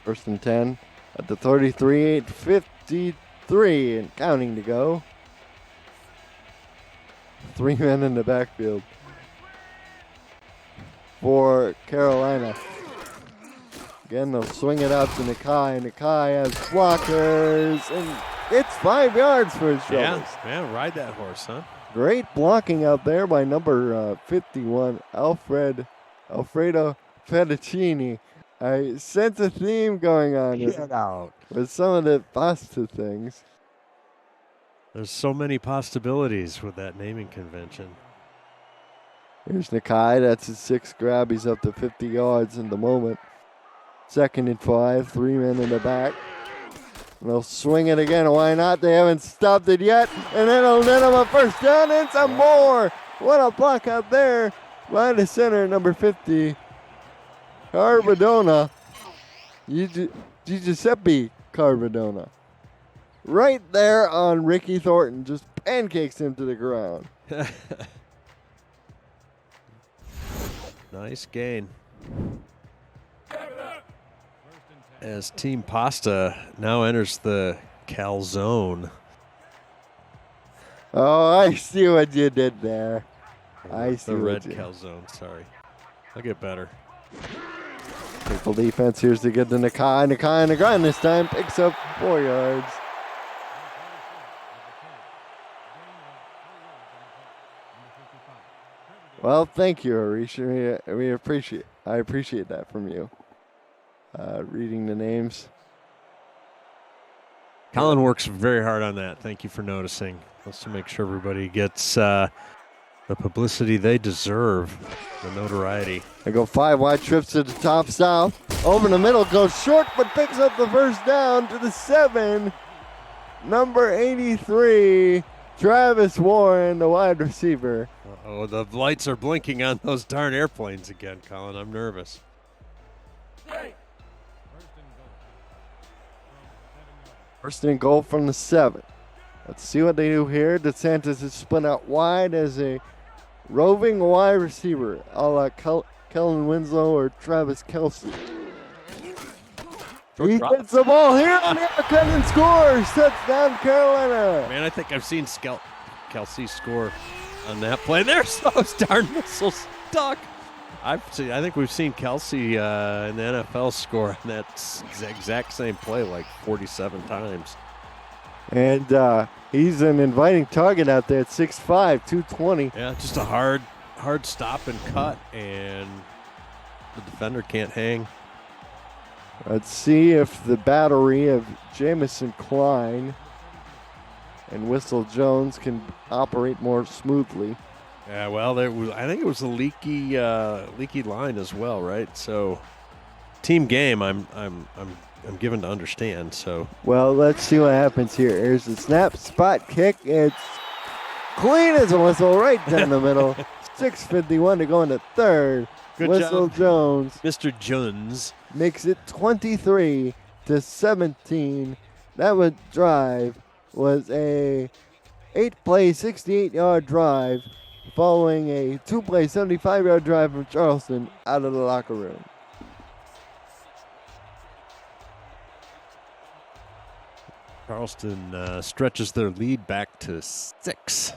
First and 10 at the 33, 8:53 and counting to go. 3 men in the backfield for Carolina. Again, they'll swing it out to Nakai. Nakai has blockers, and it's 5 yards for his shoulders. Yeah, ride that horse, huh? Great blocking out there by number 51, Alfredo Fettuccini. I sense a theme going on here with some of the pasta things. There's so many possibilities with that naming convention. Here's Nakai. That's his 6th grab. He's up to 50 yards in the moment. 2nd and 5. 3 men in the back. And they'll swing it again. Why not? They haven't stopped it yet. And then it'll net them a first down and some more. What a block out there by the center, number 50. Carbadona. Giuseppe Carbadona. Right there on Ricky Thornton. Just pancakes him to the ground. Nice gain. As Team Pasta now enters the calzone. Oh, I see what you did there. I see the red what you calzone, sorry. I'll get better. Full defense. Here's to get to Nakai. Nakai on the ground this time. Picks up 4 yards. Well, thank you, Arisha. I appreciate that from you. Reading the names. Colin works very hard on that. Thank you for noticing. Wants to make sure everybody gets the publicity they deserve, the notoriety. They go 5 wide trips to the top south. Over the middle, goes short, but picks up the first down to the 7. Number 83, Travis Warren, the wide receiver. Oh, the lights are blinking on those darn airplanes again, Colin. I'm nervous. First and goal from the 7. Let's see what they do here. DeSantis is split out wide as a roving wide receiver, a la Kellen Winslow or Travis Kelce. He gets the ball here on the uppercut and scores. Touchdown, Carolina. Man, I think I've seen Kelce score on that play. There's those darn missiles stuck. I think we've seen Kelce in the NFL score on that exact same play like 47 times. And he's an inviting target out there at 6'5", 220. Yeah, just a hard stop and cut, and the defender can't hang. Let's see if the battery of Jamison Klein and Whistle Jones can operate more smoothly. Yeah, well, I think it was a leaky line as well, right? So, team game. I'm given to understand. So, well, let's see what happens here. Here's the snap, spot kick. It's clean as a whistle, right down the middle. 6:51 to go in the third. Good Whistle job, Jones, Mr. Jones, makes it 23-17. That drive was a 8-play, 68-yard drive, following a 2-play, 75-yard drive from Charleston out of the locker room. Charleston stretches their lead back to 6.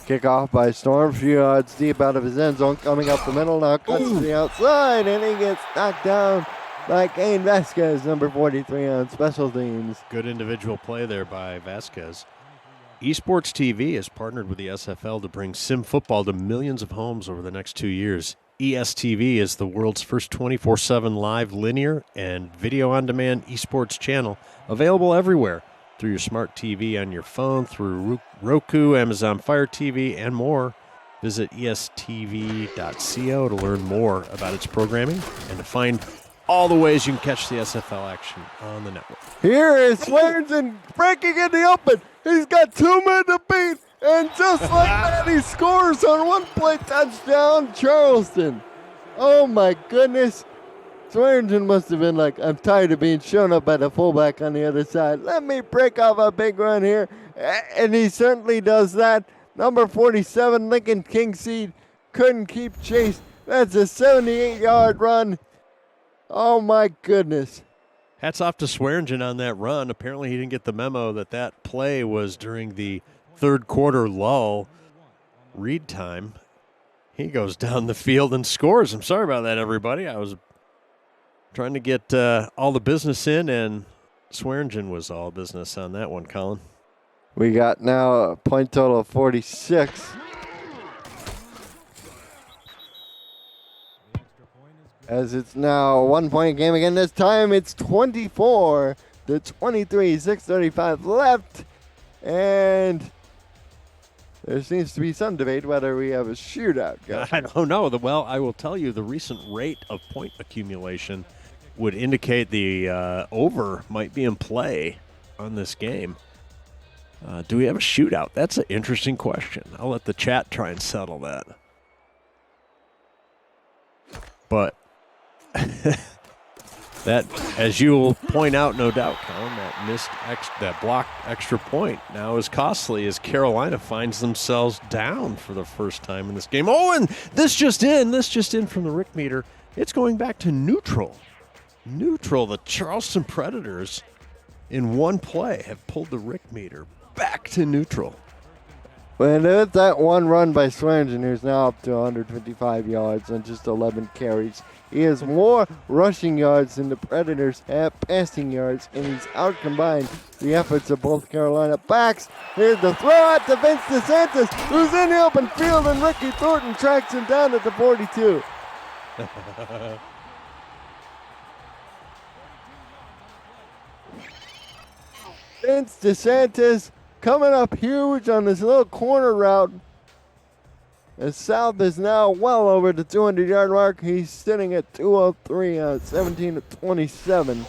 Kickoff by Storm, few yards deep out of his end zone, coming up the middle, now cuts to the outside, and he gets knocked down by Kane Vasquez, number 43 on special teams. Good individual play there by Vasquez. Esports TV has partnered with the SFL to bring sim football to millions of homes over the next 2 years. ESTV is the world's first 24/7 live linear and video-on-demand esports channel, available everywhere through your smart TV on your phone, through Roku, Amazon Fire TV, and more. Visit estv.co to learn more about its programming and to find all the ways you can catch the SFL action on the network. Here is Swearingen breaking in the open. He's got 2 men to beat, and just like that, he scores on 1-play touchdown, Charleston. Oh my goodness. Swearingen must have been like, I'm tired of being shown up by the fullback on the other side. Let me break off a big run here. And he certainly does that. Number 47, Lincoln Kingseed, couldn't keep chase. That's a 78-yard run. Oh, my goodness. Hats off to Swearingen on that run. Apparently he didn't get the memo that play was during the third quarter lull read time. He goes down the field and scores. I'm sorry about that, everybody. I was trying to get all the business in, and Swearingen was all business on that one, Colin. We got now a point total of 46. As it's now a 1-point game again. This time it's 24 to 23, 6:35 left. And there seems to be some debate whether we have a shootout going. I don't know. Well, I will tell you the recent rate of point accumulation would indicate the over might be in play on this game. Do we have a shootout? That's an interesting question. I'll let the chat try and settle that. But that, as you will point out, no doubt, Colin, that blocked extra point now is costly as Carolina finds themselves down for the first time in this game. Oh, and this just in from the Rick meter. It's going back to neutral. Neutral. The Charleston Predators, in one play, have pulled the Rick meter back to neutral. When with that one run by Swearingen, who's now up to 155 yards on just 11 carries, he has more rushing yards than the Predators have passing yards, and he's out-combined the efforts of both Carolina backs. Here's the throw out to Vince DeSantis, who's in the open field, and Ricky Thornton tracks him down at the 42. Vince DeSantis coming up huge on this little corner route. As South is now well over the 200-yard mark. He's sitting at 203 on 17 to 27.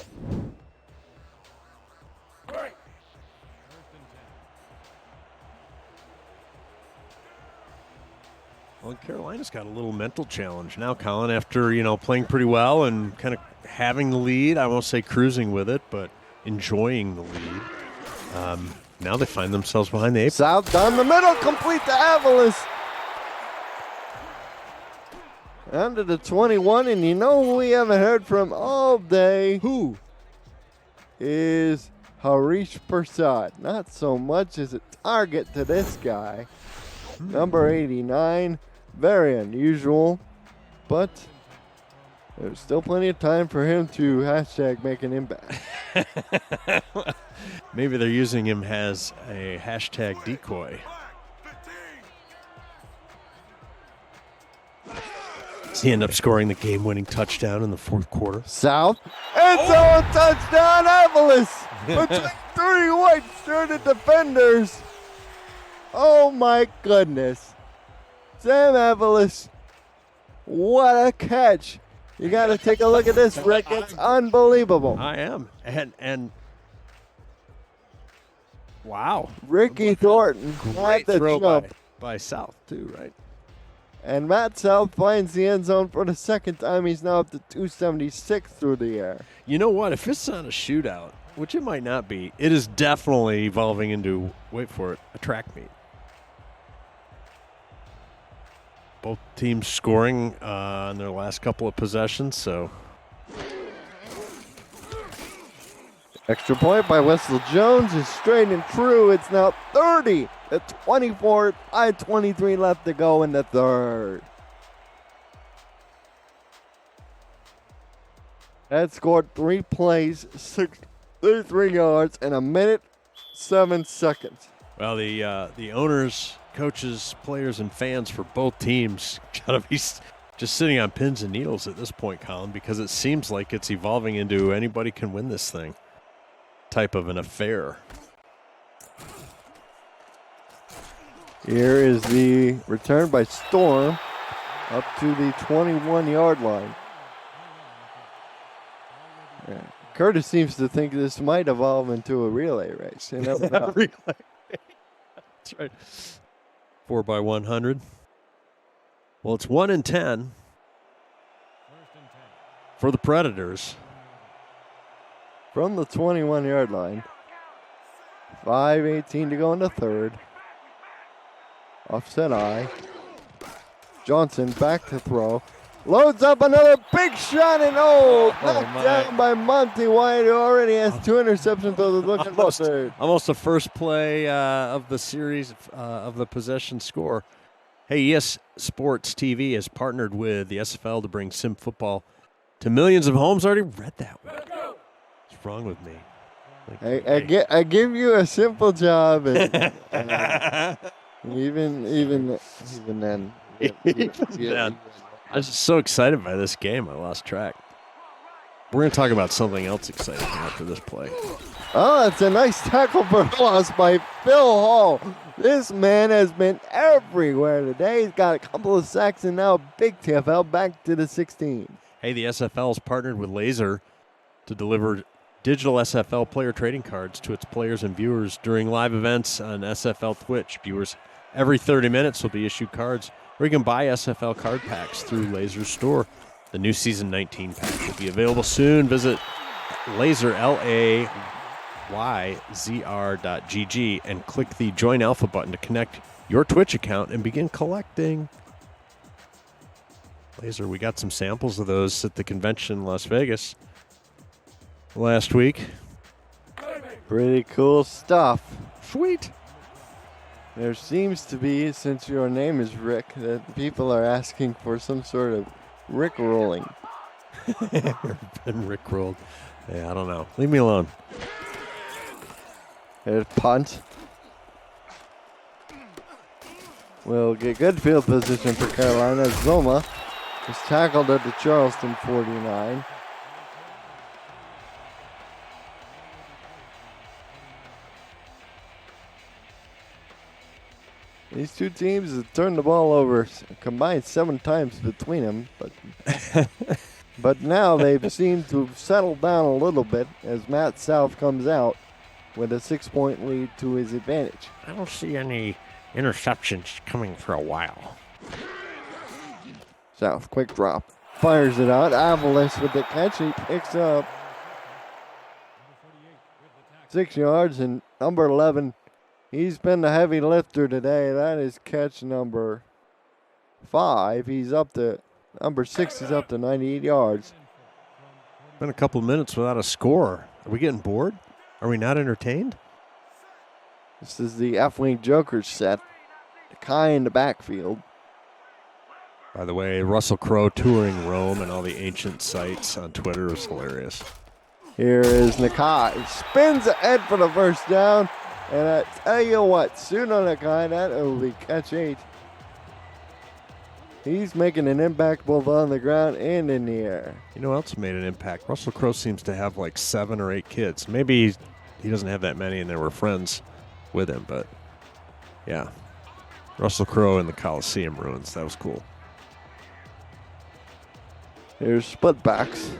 Well, Carolina's got a little mental challenge now, Colin, after, playing pretty well and kind of having the lead. I won't say cruising with it, but enjoying the lead. Now they find themselves behind the 8. South down the middle, complete to Avalos. Under the 21, and you know who we haven't heard from all day? Who? Is Harish Prasad. Not so much as a target to this guy. Number 89. Very unusual, but there's still plenty of time for him to hashtag make an impact. Maybe they're using him as a hashtag decoy. Does he end up scoring the game-winning touchdown in the fourth quarter? South. End zone touchdown, Avalos. Between 3 white-shirted defenders. Oh, my goodness. Sam Avalos. What a catch. You got to take a look at this, Rick. It's unbelievable. I am. And wow. Ricky Thornton Great had the throw jump. by South, too, right? And Matt South finds the end zone for the second time. He's now up to 276 through the air. You know what? If it's not a shootout, which it might not be, it is definitely evolving into, wait for it, a track meet. Both teams scoring on their last couple of possessions, so. Extra point by Wessel Jones is straight and true. It's now 30 to 24. 5:23 left to go in the third. Had scored 3 plays, 33 yards, in a minute, 7 seconds. Well, the owners, coaches, players, and fans for both teams gotta be just sitting on pins and needles at this point, Colin, because it seems like it's evolving into anybody can win this thing type of an affair. Here is the return by Storm up to the 21-yard line. Yeah. Curtis seems to think this might evolve into a relay race. You never know. Relay. That's right. 4x100. Well, it's 1 and 10 for the Predators. From the 21-yard line. 5:18 to go in the third. Offset eye. Johnson back to throw. Loads up another big shot and knocked my. down by Monty White, who already has 2 interceptions. So they're looking for third. Almost the first play of the series of the possession score. Hey, yes, Sports TV has partnered with the SFL to bring sim football to millions of homes. I already read that one. What's wrong with me? I give you a simple job, and even then. I was just so excited by this game, I lost track. We're going to talk about something else exciting after this play. Oh, that's a nice tackle for loss by Phil Hall. This man has been everywhere today. He's got a couple of sacks and now a big TFL back to the 16. Hey, the SFL's partnered with Laser to deliver digital SFL player trading cards to its players and viewers during live events on SFL Twitch. Viewers every 30 minutes will be issued cards, or you can buy SFL card packs through Laser's store. The new Season 19 pack will be available soon. Visit Laser, LAYZR.GG, and click the Join Alpha button to connect your Twitch account and begin collecting. Laser, we got some samples of those at the convention in Las Vegas last week. Pretty cool stuff. Sweet. There seems to be, since your name is Rick, that people are asking for some sort of Rick rolling. Been Rickrolled. Yeah, I don't know. Leave me alone. There's punt. Will get good field position for Carolina. Zoma is tackled at the Charleston 49. These two teams have turned the ball over combined 7 times between them, but now they've seemed to have settled down a little bit as Matt South comes out with a 6-point lead to his advantage. I don't see any interceptions coming for a while. South, quick drop. Fires it out. Avalos with the catch. He picks up 6 yards, and number 11, he's been the heavy lifter today. That is catch number 5. He's up to, number 6 is up to 98 yards. Been a couple minutes without a score. Are we getting bored? Are we not entertained? This is the F-Wing Jokers set. Kai in the backfield. By the way, Russell Crowe touring Rome and all the ancient sites on Twitter is hilarious. Here is Nakai. Spins ahead for the first down. And I tell you what, soon on Nakai, that will be catch 8. He's making an impact both on the ground and in the air. You know who else made an impact? Russell Crowe seems to have like 7 or 8 kids. Maybe he doesn't have that many and they were friends with him, but yeah. Russell Crowe in the Coliseum ruins. That was cool. Here's split backs.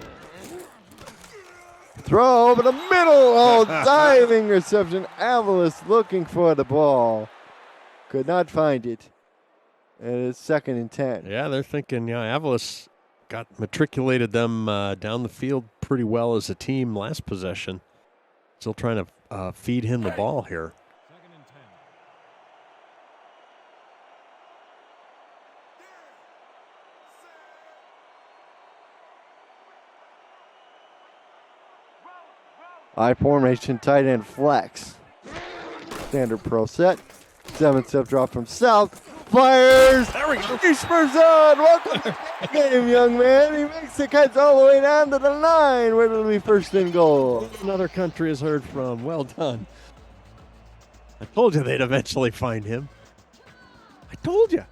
Throw over the middle. Oh, diving reception. Avalos looking for the ball. Could not find it. And it's 2nd and 10. Yeah, they're thinking, Avalos matriculated them down the field pretty well as a team last possession. Still trying to feed him the ball here. I formation tight end flex. Standard pro set. 7-step drop from South. Fires. There we go. He spurs on. Welcome to the game, young man. He makes the catch all the way down to the 9, where it'll be 1st and goal. Another country has heard from. Well done. I told you they'd eventually find him. I told you.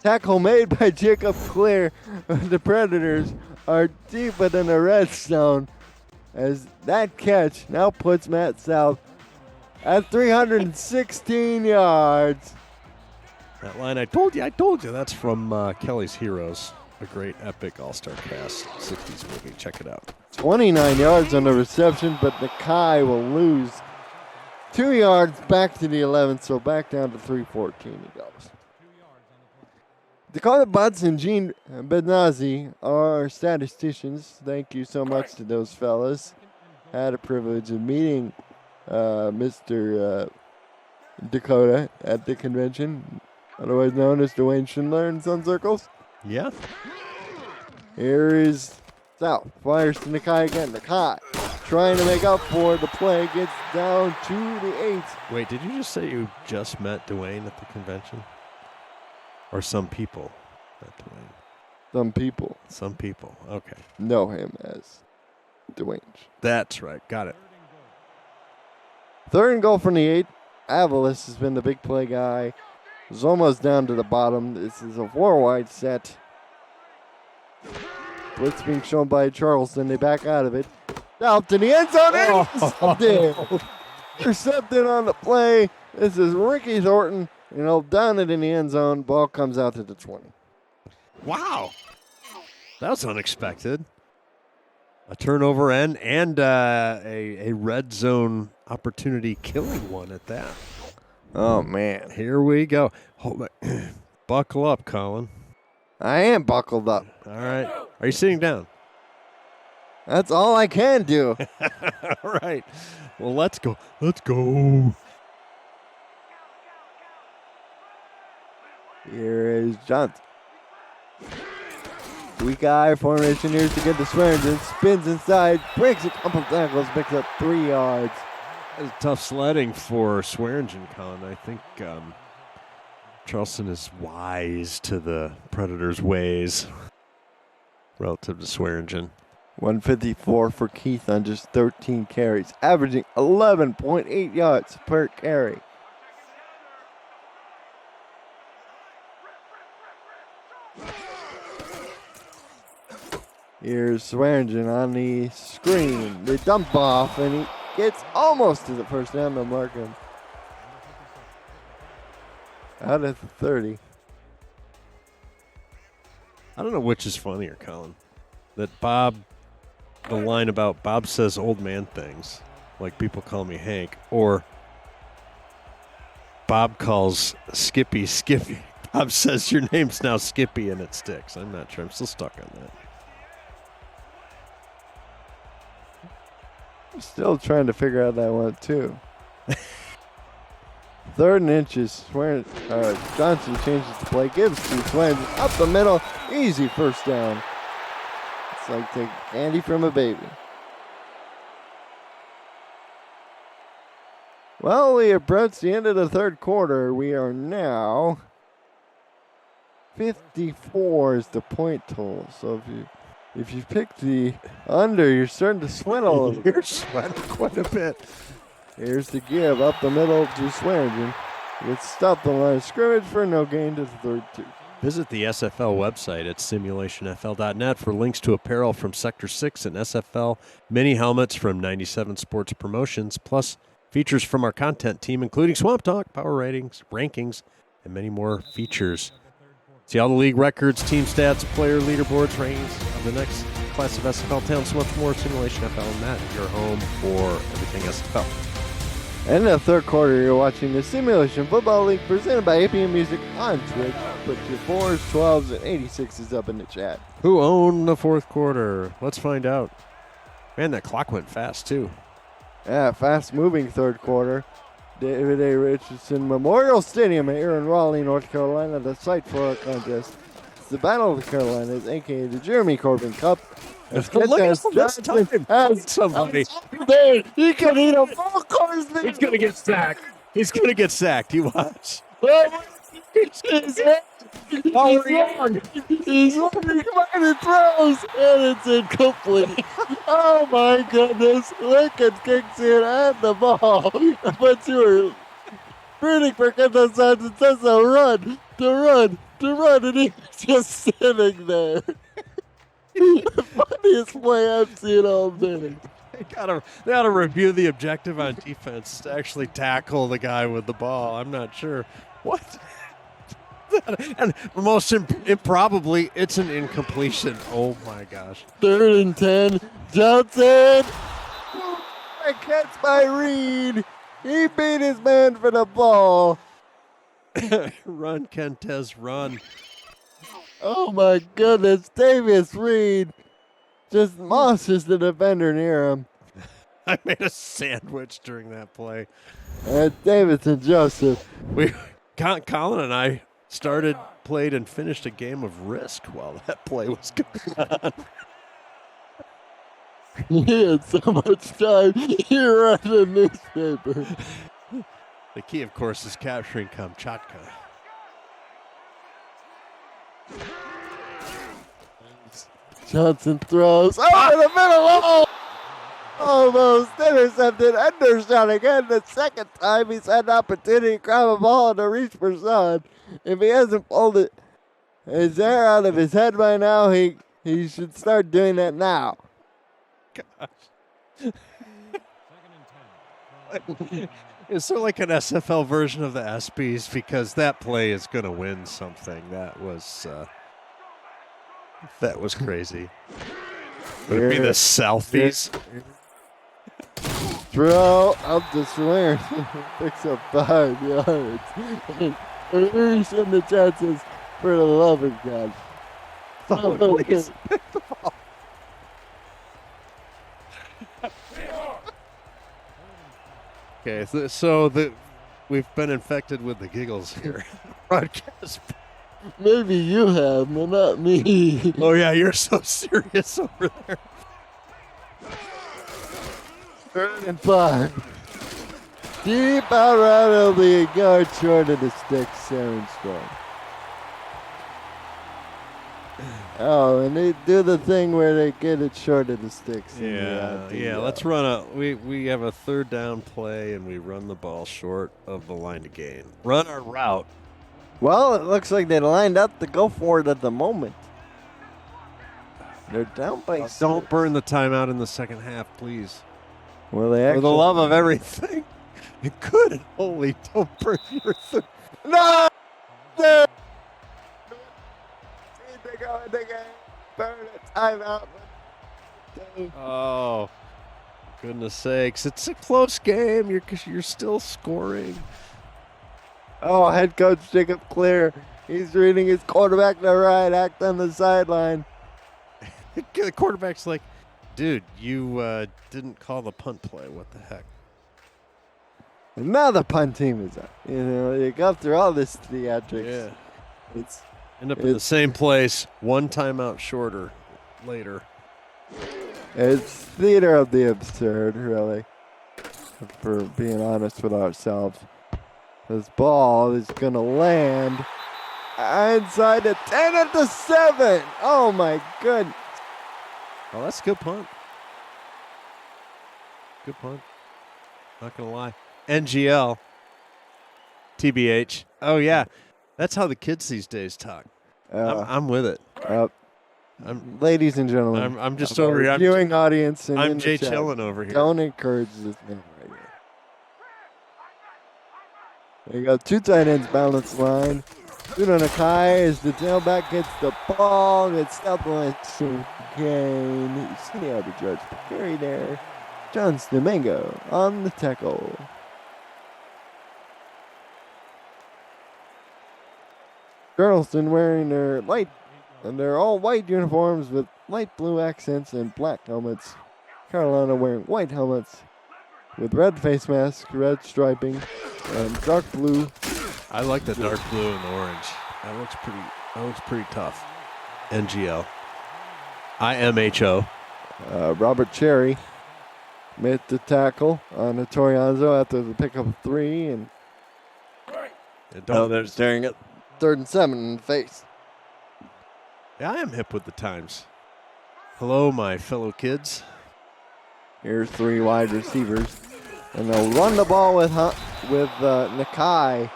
Tackle made by Jacob Clear. The Predators are deeper than the red zone, as that catch now puts Matt South at 316 yards. That line, I told you. That's from Kelly's Heroes, a great epic all-star cast 60s movie. Check it out. 29 yards on the reception, but Nakai will lose 2 yards back to the 11, so back down to 314 he goes. Dakota Butts and Gene Benazzi are statisticians. Thank you so much to those fellas. Had a privilege of meeting Mr. Dakota at the convention, otherwise known as Dwayne Schindler in some circles. Yeah. Here is South. Fires to Nakai again. Nakai trying to make up for the play. Gets down to the 8. Wait, did you just say you just met Dwayne at the convention? Or some people met Dwayne? Some people Some people. Okay. know him as Dwayne. That's right. Got it. 3rd and goal from the 8. Avalos has been the big play guy. He's almost down to the bottom. This is a 4-wide set. Blitz being shown by Charleston. They back out of it. Out to the end zone. Intercepted on the play. This is Ricky Thornton. Down it in the end zone. Ball comes out to the 20. Wow. That was unexpected. A turnover and a red zone opportunity killing one at that. Oh, man. Here we go. Buckle up, Colin. I am buckled up. All right. Are you sitting down? That's all I can do. All right. Well, let's go. Let's go. Here is Johnson. Weak eye formation. Here's to get the Swearingen. Spins inside. Breaks a couple tackles. Picks up 3 yards. It's tough sledding for Swearingen, Colin. I think Charleston is wise to the Predators' ways relative to Swearingen. 154 for Keith on just 13 carries, averaging 11.8 yards per carry. Here's Swearingen on the screen. They dump off, and he gets almost to the first down to mark him. Out at the 30. I don't know which is funnier, Colin. That the line about Bob says old man things, like people call me Hank, or Bob calls Skippy Skippy. Bob says your name's now Skippy and it sticks. I'm not sure. I'm still stuck on that. I'm still trying to figure out that one, too. 3rd and inches. Johnson changes the play. Gives to Swearingen up the middle. Easy first down. It's like taking candy from a baby. Well, we approach the end of the 3rd quarter. We are now 54 is the point total. So if you pick the under, you're starting to sweat a little. You're sweating quite a bit. Here's the give up the middle to Swearingen. Gets stopped on the line of scrimmage for no gain to the 32. Visit the SFL website at simulationfl.net for links to apparel from Sector 6 and SFL, mini helmets from 97 Sports Promotions, plus features from our content team, including Swamp Talk, power ratings, rankings, and many more features. See all the league records, team stats, player leaderboards, rankings of the next class of SFL talent, so much more. Simulation FL, Net, your home for everything SFL. And in the 3rd quarter, you're watching the Simulation Football League presented by APM Music on Twitch. Put your 4s, 12s, and 86s up in the chat. Who owned the 4th quarter? Let's find out. Man, that clock went fast, too. Yeah, fast-moving 3rd quarter. David A. Richardson Memorial Stadium here in Raleigh, North Carolina, the site for our contest. It's the Battle of the Carolinas, a.k.a. the Jeremy Corbin Cup. Look at this time. Somebody. There, he can eat a full course. He's going to get sacked. He's going to get sacked. You watch. He's running, and throws, and it's incomplete. Oh my goodness. Lincoln kicks in at the ball. But you were rooting for Kendall Johnson. Says to run, and he's just sitting there. The funniest play I've seen all day. They gotta review the objective on defense to actually tackle the guy with the ball. I'm not sure. What? And most improbably, it's an incompletion. Oh my gosh. 3rd and 10. Johnson. A catch by Reed. He beat his man for the ball. Run, Kentez, run. Oh my goodness. Davis Reed just mosses the defender near him. I made a sandwich during that play. Davidson Joseph. Colin and I played, and finished a game of Risk while that play was going on. He had so much time. He read the newspaper. The key, of course, is capturing Kamchatka. Johnson throws. Oh, in the middle. Almost intercepted. Endershot again. The second time he's had an opportunity to grab a ball and to reach for Son. If he hasn't pulled his hair out of his head by now, he should start doing that now. Gosh. Is there like an SFL version of the ESPYs? Because that play is going to win something. That was crazy. Would it be the Southeast? Throw up the Swear. Picks up 5 yards. Increasing the chances for the love of God. Please. Okay, so we've been infected with the giggles here. Broadcast. Maybe you have, but not me. Oh yeah, you're so serious over there. 3rd and 5. Deep out around, it'll be a yard short of the stick, Sharon Strong. Oh, and they do the thing where they get it short of the sticks. Yeah. Let's run we have a 3rd down play, and we run the ball short of the line to gain. Run our route. Well, it looks like they lined up to go for it at the moment. They're down by. Don't burn the timeout in the second half, please. Well, they actually. For the love of everything, good and holy, don't burn your third. No! They go in the game. Burn a timeout. Oh, goodness sakes! It's a close game. You're still scoring. Oh, head coach Jacob Clear. He's reading his quarterback to right, act on the sideline. The quarterback's like, dude, you didn't call the punt play. What the heck? And now the punt team is up. You go through all this theatrics. Yeah. End up in the same place, one timeout shorter later. It's theater of the absurd, really, for being honest with ourselves. This ball is going to land inside the 10 at the 7. Oh, my goodness. Oh, that's a good punt. Good punt. Not going to lie. NGL. TBH. Oh, yeah. That's how the kids these days talk. I'm with it. Ladies and gentlemen. I'm just over here. Viewing audience. And I'm Jay Chillin over here. Don't encourage this man right here. There you go. 2 tight ends balance line. Judo Nakai as the tailback gets the ball. It's Southwest gain. You see how the judge carry there. John Domingo on the tackle. Charleston wearing their all white uniforms with light blue accents and black helmets. Carolina wearing white helmets with red face masks, red striping, and dark blue. I like the dark blue and the orange. That looks pretty tough. NGL. IMHO. Robert Cherry made the tackle on Torianzo after the pickup of 3, and they're staring at 3rd and 7 in the face. Yeah, I am hip with the times. Hello, my fellow kids. Here's 3 wide receivers, and they'll run the ball with Nakai.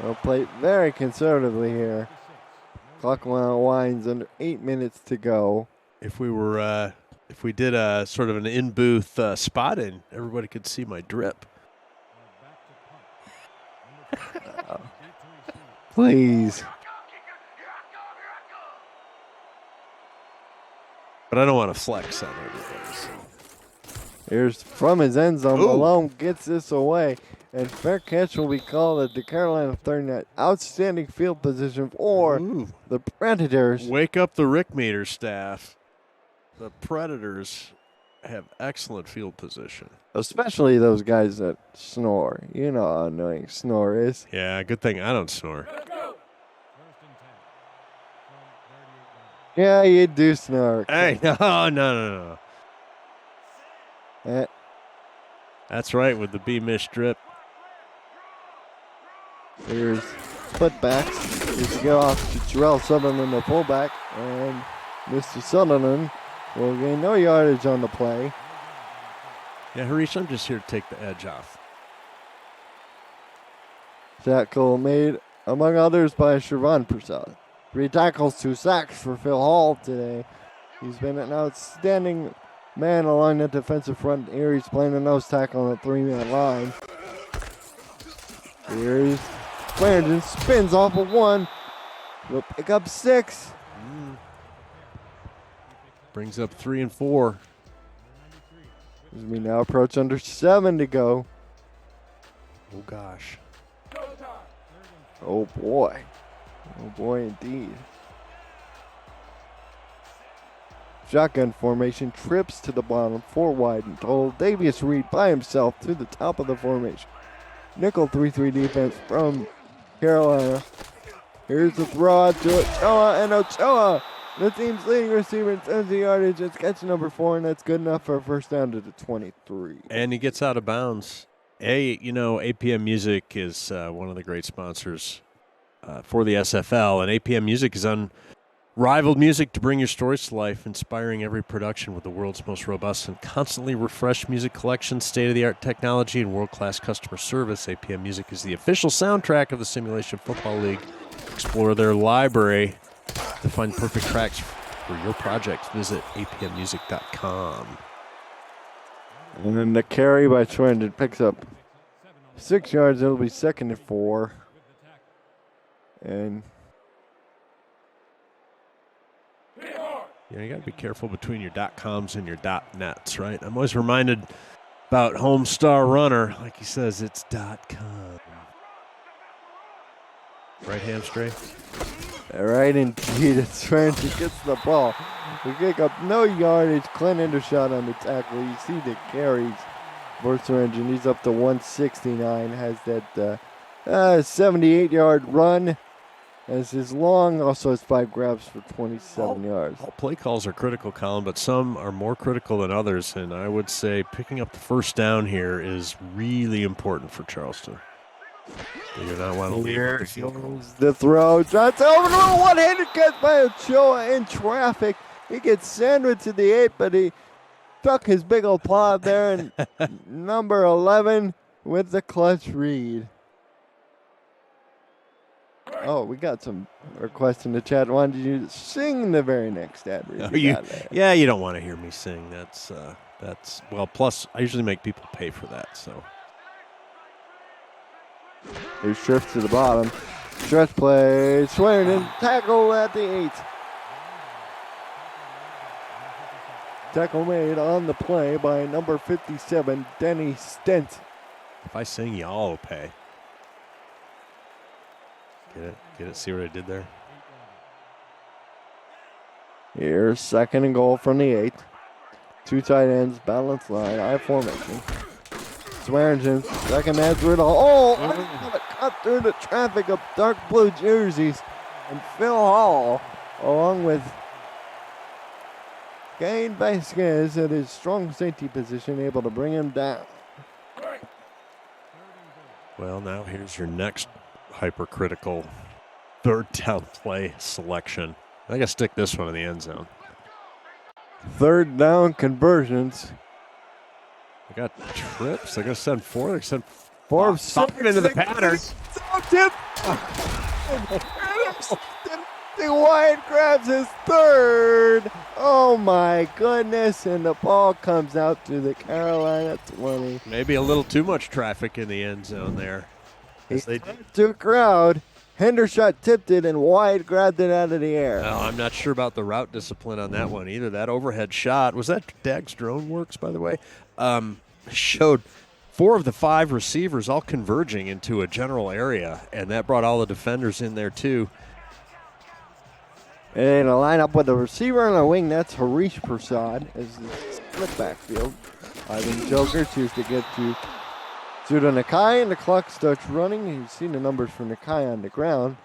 They'll play very conservatively here. Clock winds under 8 minutes to go. If we did a sort of an in-booth spot-in, everybody could see my drip. Please. But I don't want to flex on everybody. So. Here's from his end zone. Ooh. Malone gets this away. And fair catch will be called at the Carolina 39. Outstanding field position for the Predators. Wake up the Rick Meter staff. The Predators have excellent field position. Especially those guys that snore. You know how annoying snore is. Yeah, good thing I don't snore. Yeah, you do snore. Hey, no. Eh, That's right, with the B-miss strip. Here's putbacks. Just to get off to Terrell Sutherland, the fullback. And Mr. Sutherland will gain no yardage on the play. Yeah, Harish, I'm just here to take the edge off. Tackle made, among others, by Shervan Prasad. 3 tackles, 2 sacks for Phil Hall today. He's been an outstanding man along the defensive front. Here he's playing a nose tackle on the 3-man line. Here's Clarendon, spins off of 1. He'll pick up 6. Brings up 3 and 4. As we now approach under 7 to go. Oh, gosh. Oh, boy. Oh, boy, indeed. Shotgun formation, trips to the bottom, 4 wide and total. Davius Reed by himself to the top of the formation. Nickel 3-3 defense from Carolina. Here's the throw out to Ochoa, and Ochoa, the team's leading receiver in terms of yardage, it's catch number 4, and that's good enough for a first down to the 23. And he gets out of bounds. APM Music is one of the great sponsors for the SFL, and APM Music is unrivaled music to bring your stories to life, inspiring every production with the world's most robust and constantly refreshed music collection, state-of-the-art technology, and world-class customer service. APM Music is the official soundtrack of the Simulation Football League. Explore their library to find perfect tracks for your project. Visit apmmusic.com. And then the carry by Schwenden picks up 6 yards. It'll be 2nd and 4. And you got to be careful between your .coms and your .nets, right? I'm always reminded about Homestar Runner. Like he says, it's .com. Right ham straight. right indeed, it's Schwenden gets the ball. We pick up no yardage. Clint Endershot on the tackle. You see the carries for Schwenden. He's up to 169. Has that 78-yard run as his long. Also has 5 grabs for 27 yards. All play calls are critical, Colin, but some are more critical than others. And I would say picking up the first down here is really important for Charleston. They do not want to leave Here the field goal. goes the throw. Johnson over the middle. One-handed catch by Ochoa in traffic. He gets sandwiched to the 8, but he stuck his big old paw out there. And number 11 with the clutch read. Oh, we got some requests in the chat. Why did you sing the very next ad read? Yeah, you don't want to hear me sing. That's well. Plus, I usually make people pay for that. So Here's shift to the bottom. Stretch play. Swearingen tackle at the 8. Tackle made on the play by number 57, Denny Stent. if I sing, y'all will pay. Get it? See what I did there? Here's 2nd and goal from the 8. 2 tight ends, balanced line, I formation. Swearingen, second edge riddle. Oh, cut through the traffic of dark blue jerseys. And Phil Hall, along with Gain Vasquez at his strong safety position, able to bring him down. Well, now here's your next hypercritical 3rd down play selection. I got to stick this one in the end zone. 3rd down conversions. I got trips. I got to send 4. I send 4 of 5 into the pattern. Tip. Wyatt grabs his 3rd. Oh my goodness. And the ball comes out to the Carolina 20. Maybe a little too much traffic in the end zone there. To a crowd. Hendershot tipped it and Wyatt grabbed it out of the air. No, I'm not sure about the route discipline on that one either. That overhead shot, was that Dag's drone works, by the way? Showed 4 of the 5 receivers all converging into a general area, and that brought all the defenders in there too. And a line up with the receiver on the wing, that's Harish Prasad. As the split backfield. Ivan Joker chooses to get to Suda Nakai, and the clock starts running. You've seen the numbers for Nakai on the ground.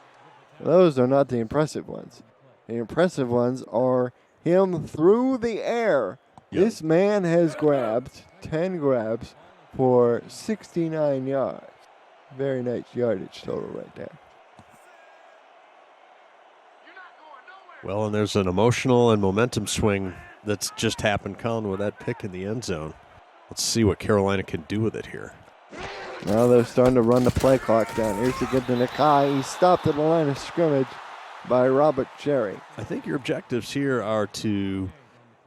Those are not the impressive ones. The impressive ones are him through the air. Yep. This man has grabbed 10 grabs for 69 yards. Very nice yardage total right there. Well, and there's an emotional and momentum swing that's just happened, Colin, with that pick in the end zone. Let's see what Carolina can do with it here. Now they're starting to run the play clock down. Here's to get to Nakai. He's stopped at the line of scrimmage by Robert Cherry. I think your objectives here are to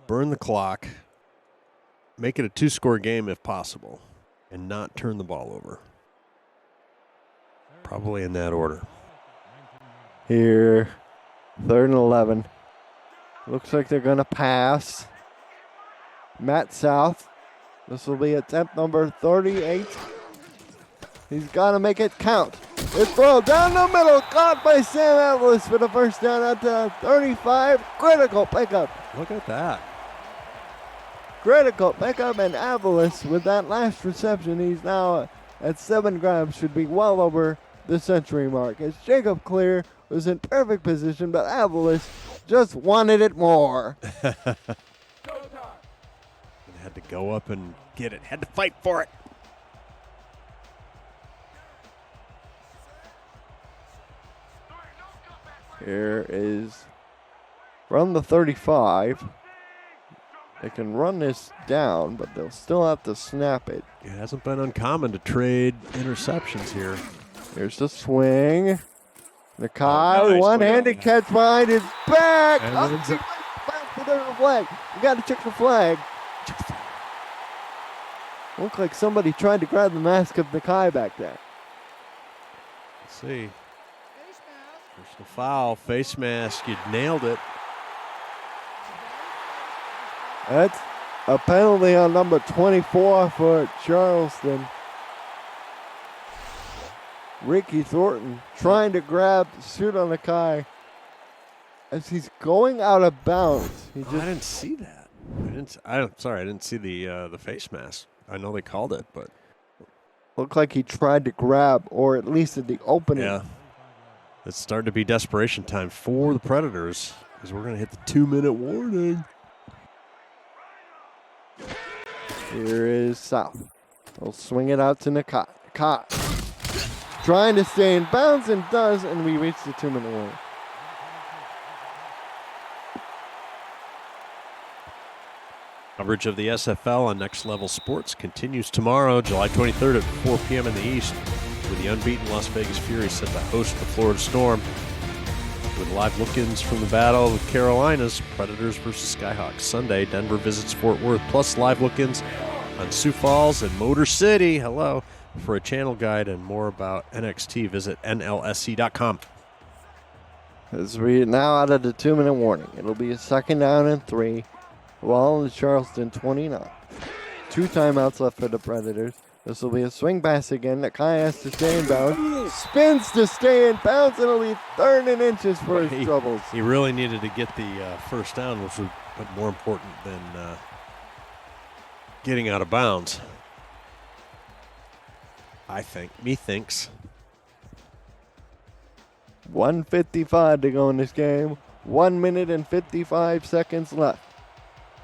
burn the clock, make it a 2-score game if possible, and not turn the ball over. Probably in that order. Here, 3rd and 11. Looks like they're going to pass. Matt South. This will be attempt number 38. He's got to make it count. It's thrown down the middle, caught by Sam Avalos for the first down at the 35. Critical pickup. Look at that. Critical pickup, and Avalos with that last reception, he's now at 7 grabs, should be well over the century mark. As Jacob Clear was in perfect position, but Avalos just wanted it more. Had to go up and get it. Had to fight for it. Here is from the 35. They can run this down, but they'll still have to snap it. It hasn't been uncommon to trade interceptions here. Here's the swing. Nakai, Nice. one-handed catch behind his back. And Oh, wins he it. went back to the flag. You got to check the flag. Looked like somebody tried to grab the mask of Nakai back there. Let's see. Face mask. Personal foul, face mask. You nailed it. That's a penalty on number 24 for Charleston. Ricky Thornton trying to grab Suda Nakai as he's going out of bounds. He I didn't see that. I didn't see the face mask. I know they called it, but looked like he tried to grab, or at least at the opening. yeah, it's starting to be desperation time for the Predators because we're going to hit the 2-minute warning. Here is South. He'll swing it out to Nakai. Nakai trying to stay in bounds and does, and we reach the 2-minute warning. Coverage of the SFL on Next Level Sports continues tomorrow, July 23rd at 4 p.m. in the East, with the unbeaten Las Vegas Fury set to host the Florida Storm. With live look-ins from the battle with Carolinas, Predators versus Skyhawks. Sunday, Denver visits Fort Worth, plus live look-ins on Sioux Falls and Motor City. Hello. For a channel guide and more about NXT, visit NLSC.com. As we now out of the 2-minute warning, it'll be a 2nd down and 3. Well, the Charleston 29. 2 timeouts left for the Predators. This will be a swing pass again. Nakai has to stay in bounds. Spins to stay in bounds, and it'll be 3rd and inches for his troubles. He really needed to get the first down, which was more important than getting out of bounds. I think. Methinks. 1:55 to go in this game. 1 minute and 55 seconds left.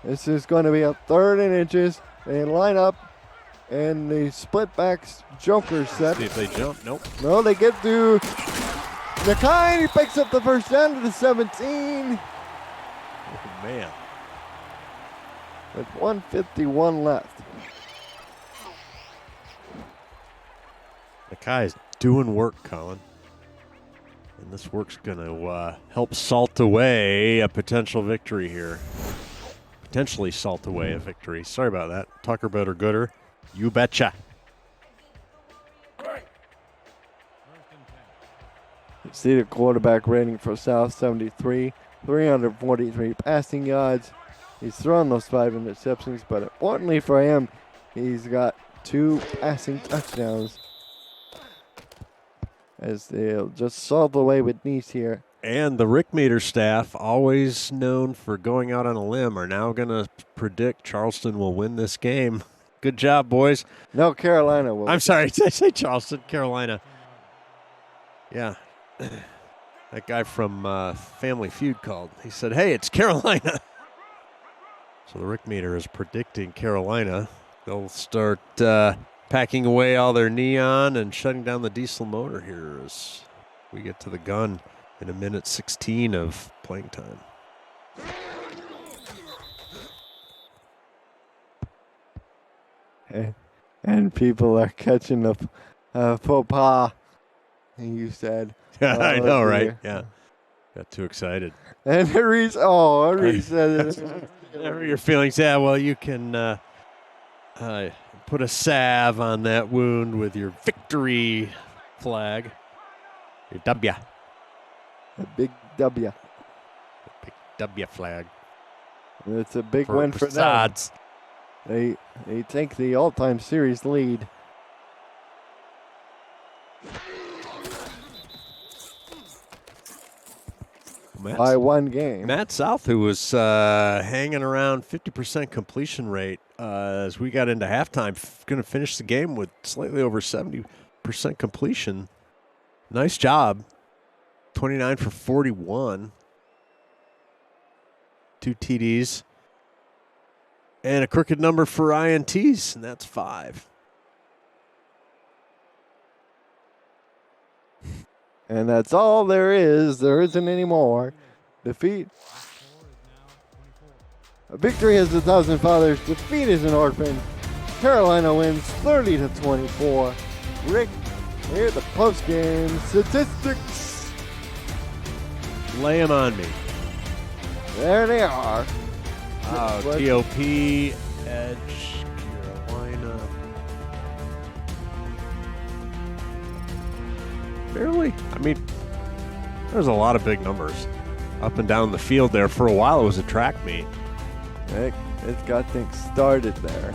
This is going to be a 3rd and inches. They line up, and the split backs Joker set. See if they jump. Nope. No, they get to Nakai, and he picks up the first down to the 17. Oh, man. With 1:51 left. Nakai's doing work, Colin. And this work's going to help salt away a potential victory here. Potentially salt away a victory. Sorry about that. Tucker better gooder. You betcha. See the quarterback rating for South 73, 343 passing yards. He's thrown those 5 interceptions, but importantly for him, he's got 2 passing touchdowns. As they'll just salt away with Nice here And the Rick Meter staff, always known for going out on a limb, are now going to predict Charleston will win this game. Good job, boys. No, Carolina will. I'm sorry, did I say Charleston? Carolina. Yeah. That guy from Family Feud called. He said, hey, it's Carolina. So the Rick Meter is predicting Carolina. They'll start packing away all their neon and shutting down the diesel motor here as we get to the gun in 1:16 of playing time. And people are catching the faux pas, you said. I know, dear. right? Yeah. Got too excited. And Reese said it. Whatever your feelings. Yeah, well, you can put a salve on that wound with your victory flag. Your W. A big W. Big W flag. It's a big win for them. They take the all-time series lead. By one game. Matt South, who was hanging around 50% completion rate as we got into halftime, going to finish the game with slightly over 70% completion. Nice job. 29 for 41. 2 TDs. And a crooked number for INTs, and that's 5. And that's all there is. There isn't any more. Defeat. A victory is 1,000 fathers. Defeat is an orphan. Carolina wins 30-24. Rick, here are the post-game statistics. Lay them on me. There they are. TOP, Edge, Carolina. Barely. I mean, there's a lot of big numbers up and down the field there. For a while, it was a track meet. It's got things started there.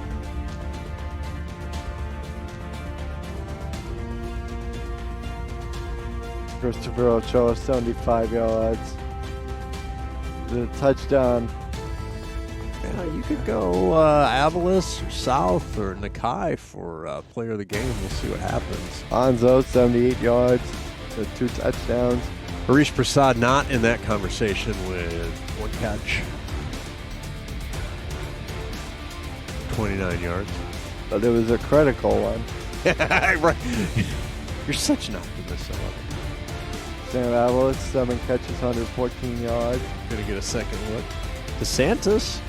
Christopher Ochoa, 75 yards. The touchdown. Yeah, you could go Avalos or South or Nakai for player of the game. We'll see what happens. Anzo, 78 yards. The 2 touchdowns. Harish Prasad not in that conversation with 1 catch. 29 yards. But it was a critical one. Right. You're such an optimist. I love it. Sam Avalos, 7 catches, 114 yards. Gonna get a second look. DeSantis,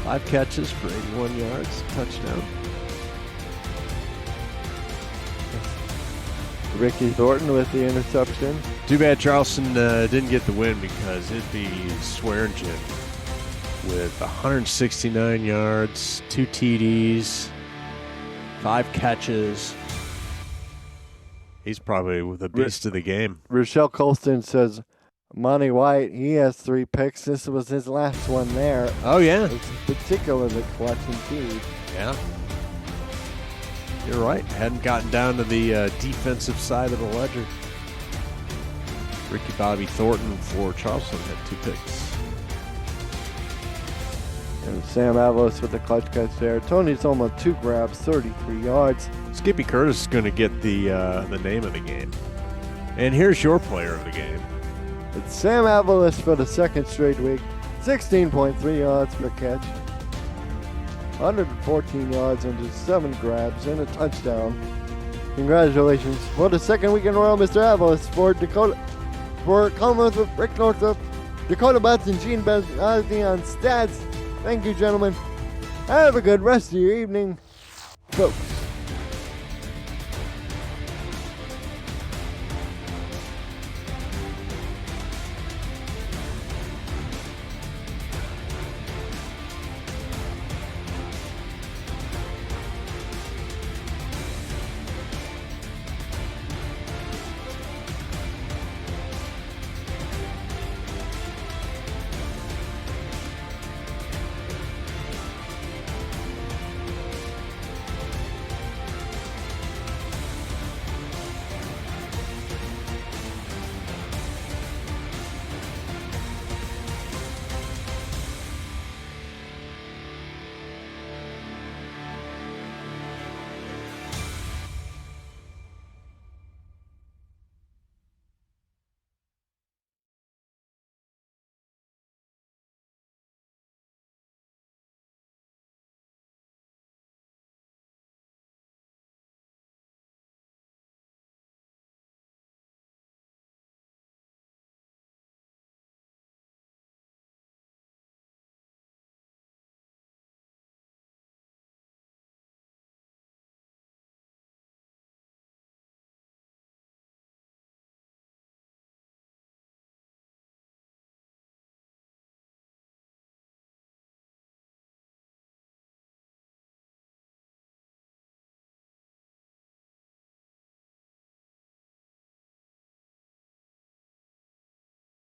5 catches for 81 yards, touchdown. Ricky Thornton with the interception. Too bad Charleston didn't get the win because it'd be Swearingen with 169 yards, 2 TDs, 5 catches. He's probably the beast of the game. Rochelle Colston says, Monty White, he has 3 picks. This was his last one there. Oh, yeah. It's particularly clutch indeed. Yeah. You're right. Hadn't gotten down to the defensive side of the ledger. Ricky Bobby Thornton for Charleston had 2 picks. And Sam Avalos with the clutch catch there. Tony Zoma, 2 grabs, 33 yards. Skippy Curtis is going to get the name of the game. And here's your player of the game. It's Sam Avalos for the 2nd straight week. 16.3 yards per catch. 114 yards and just 7 grabs and a touchdown. Congratulations for the 2nd week in a row, Mr. Avalos, for Dakota, for Commonwealth with Rick Northup, Dakota Butts, and Gene Bentley on stats. Thank you, gentlemen. Have a good rest of your evening, folks.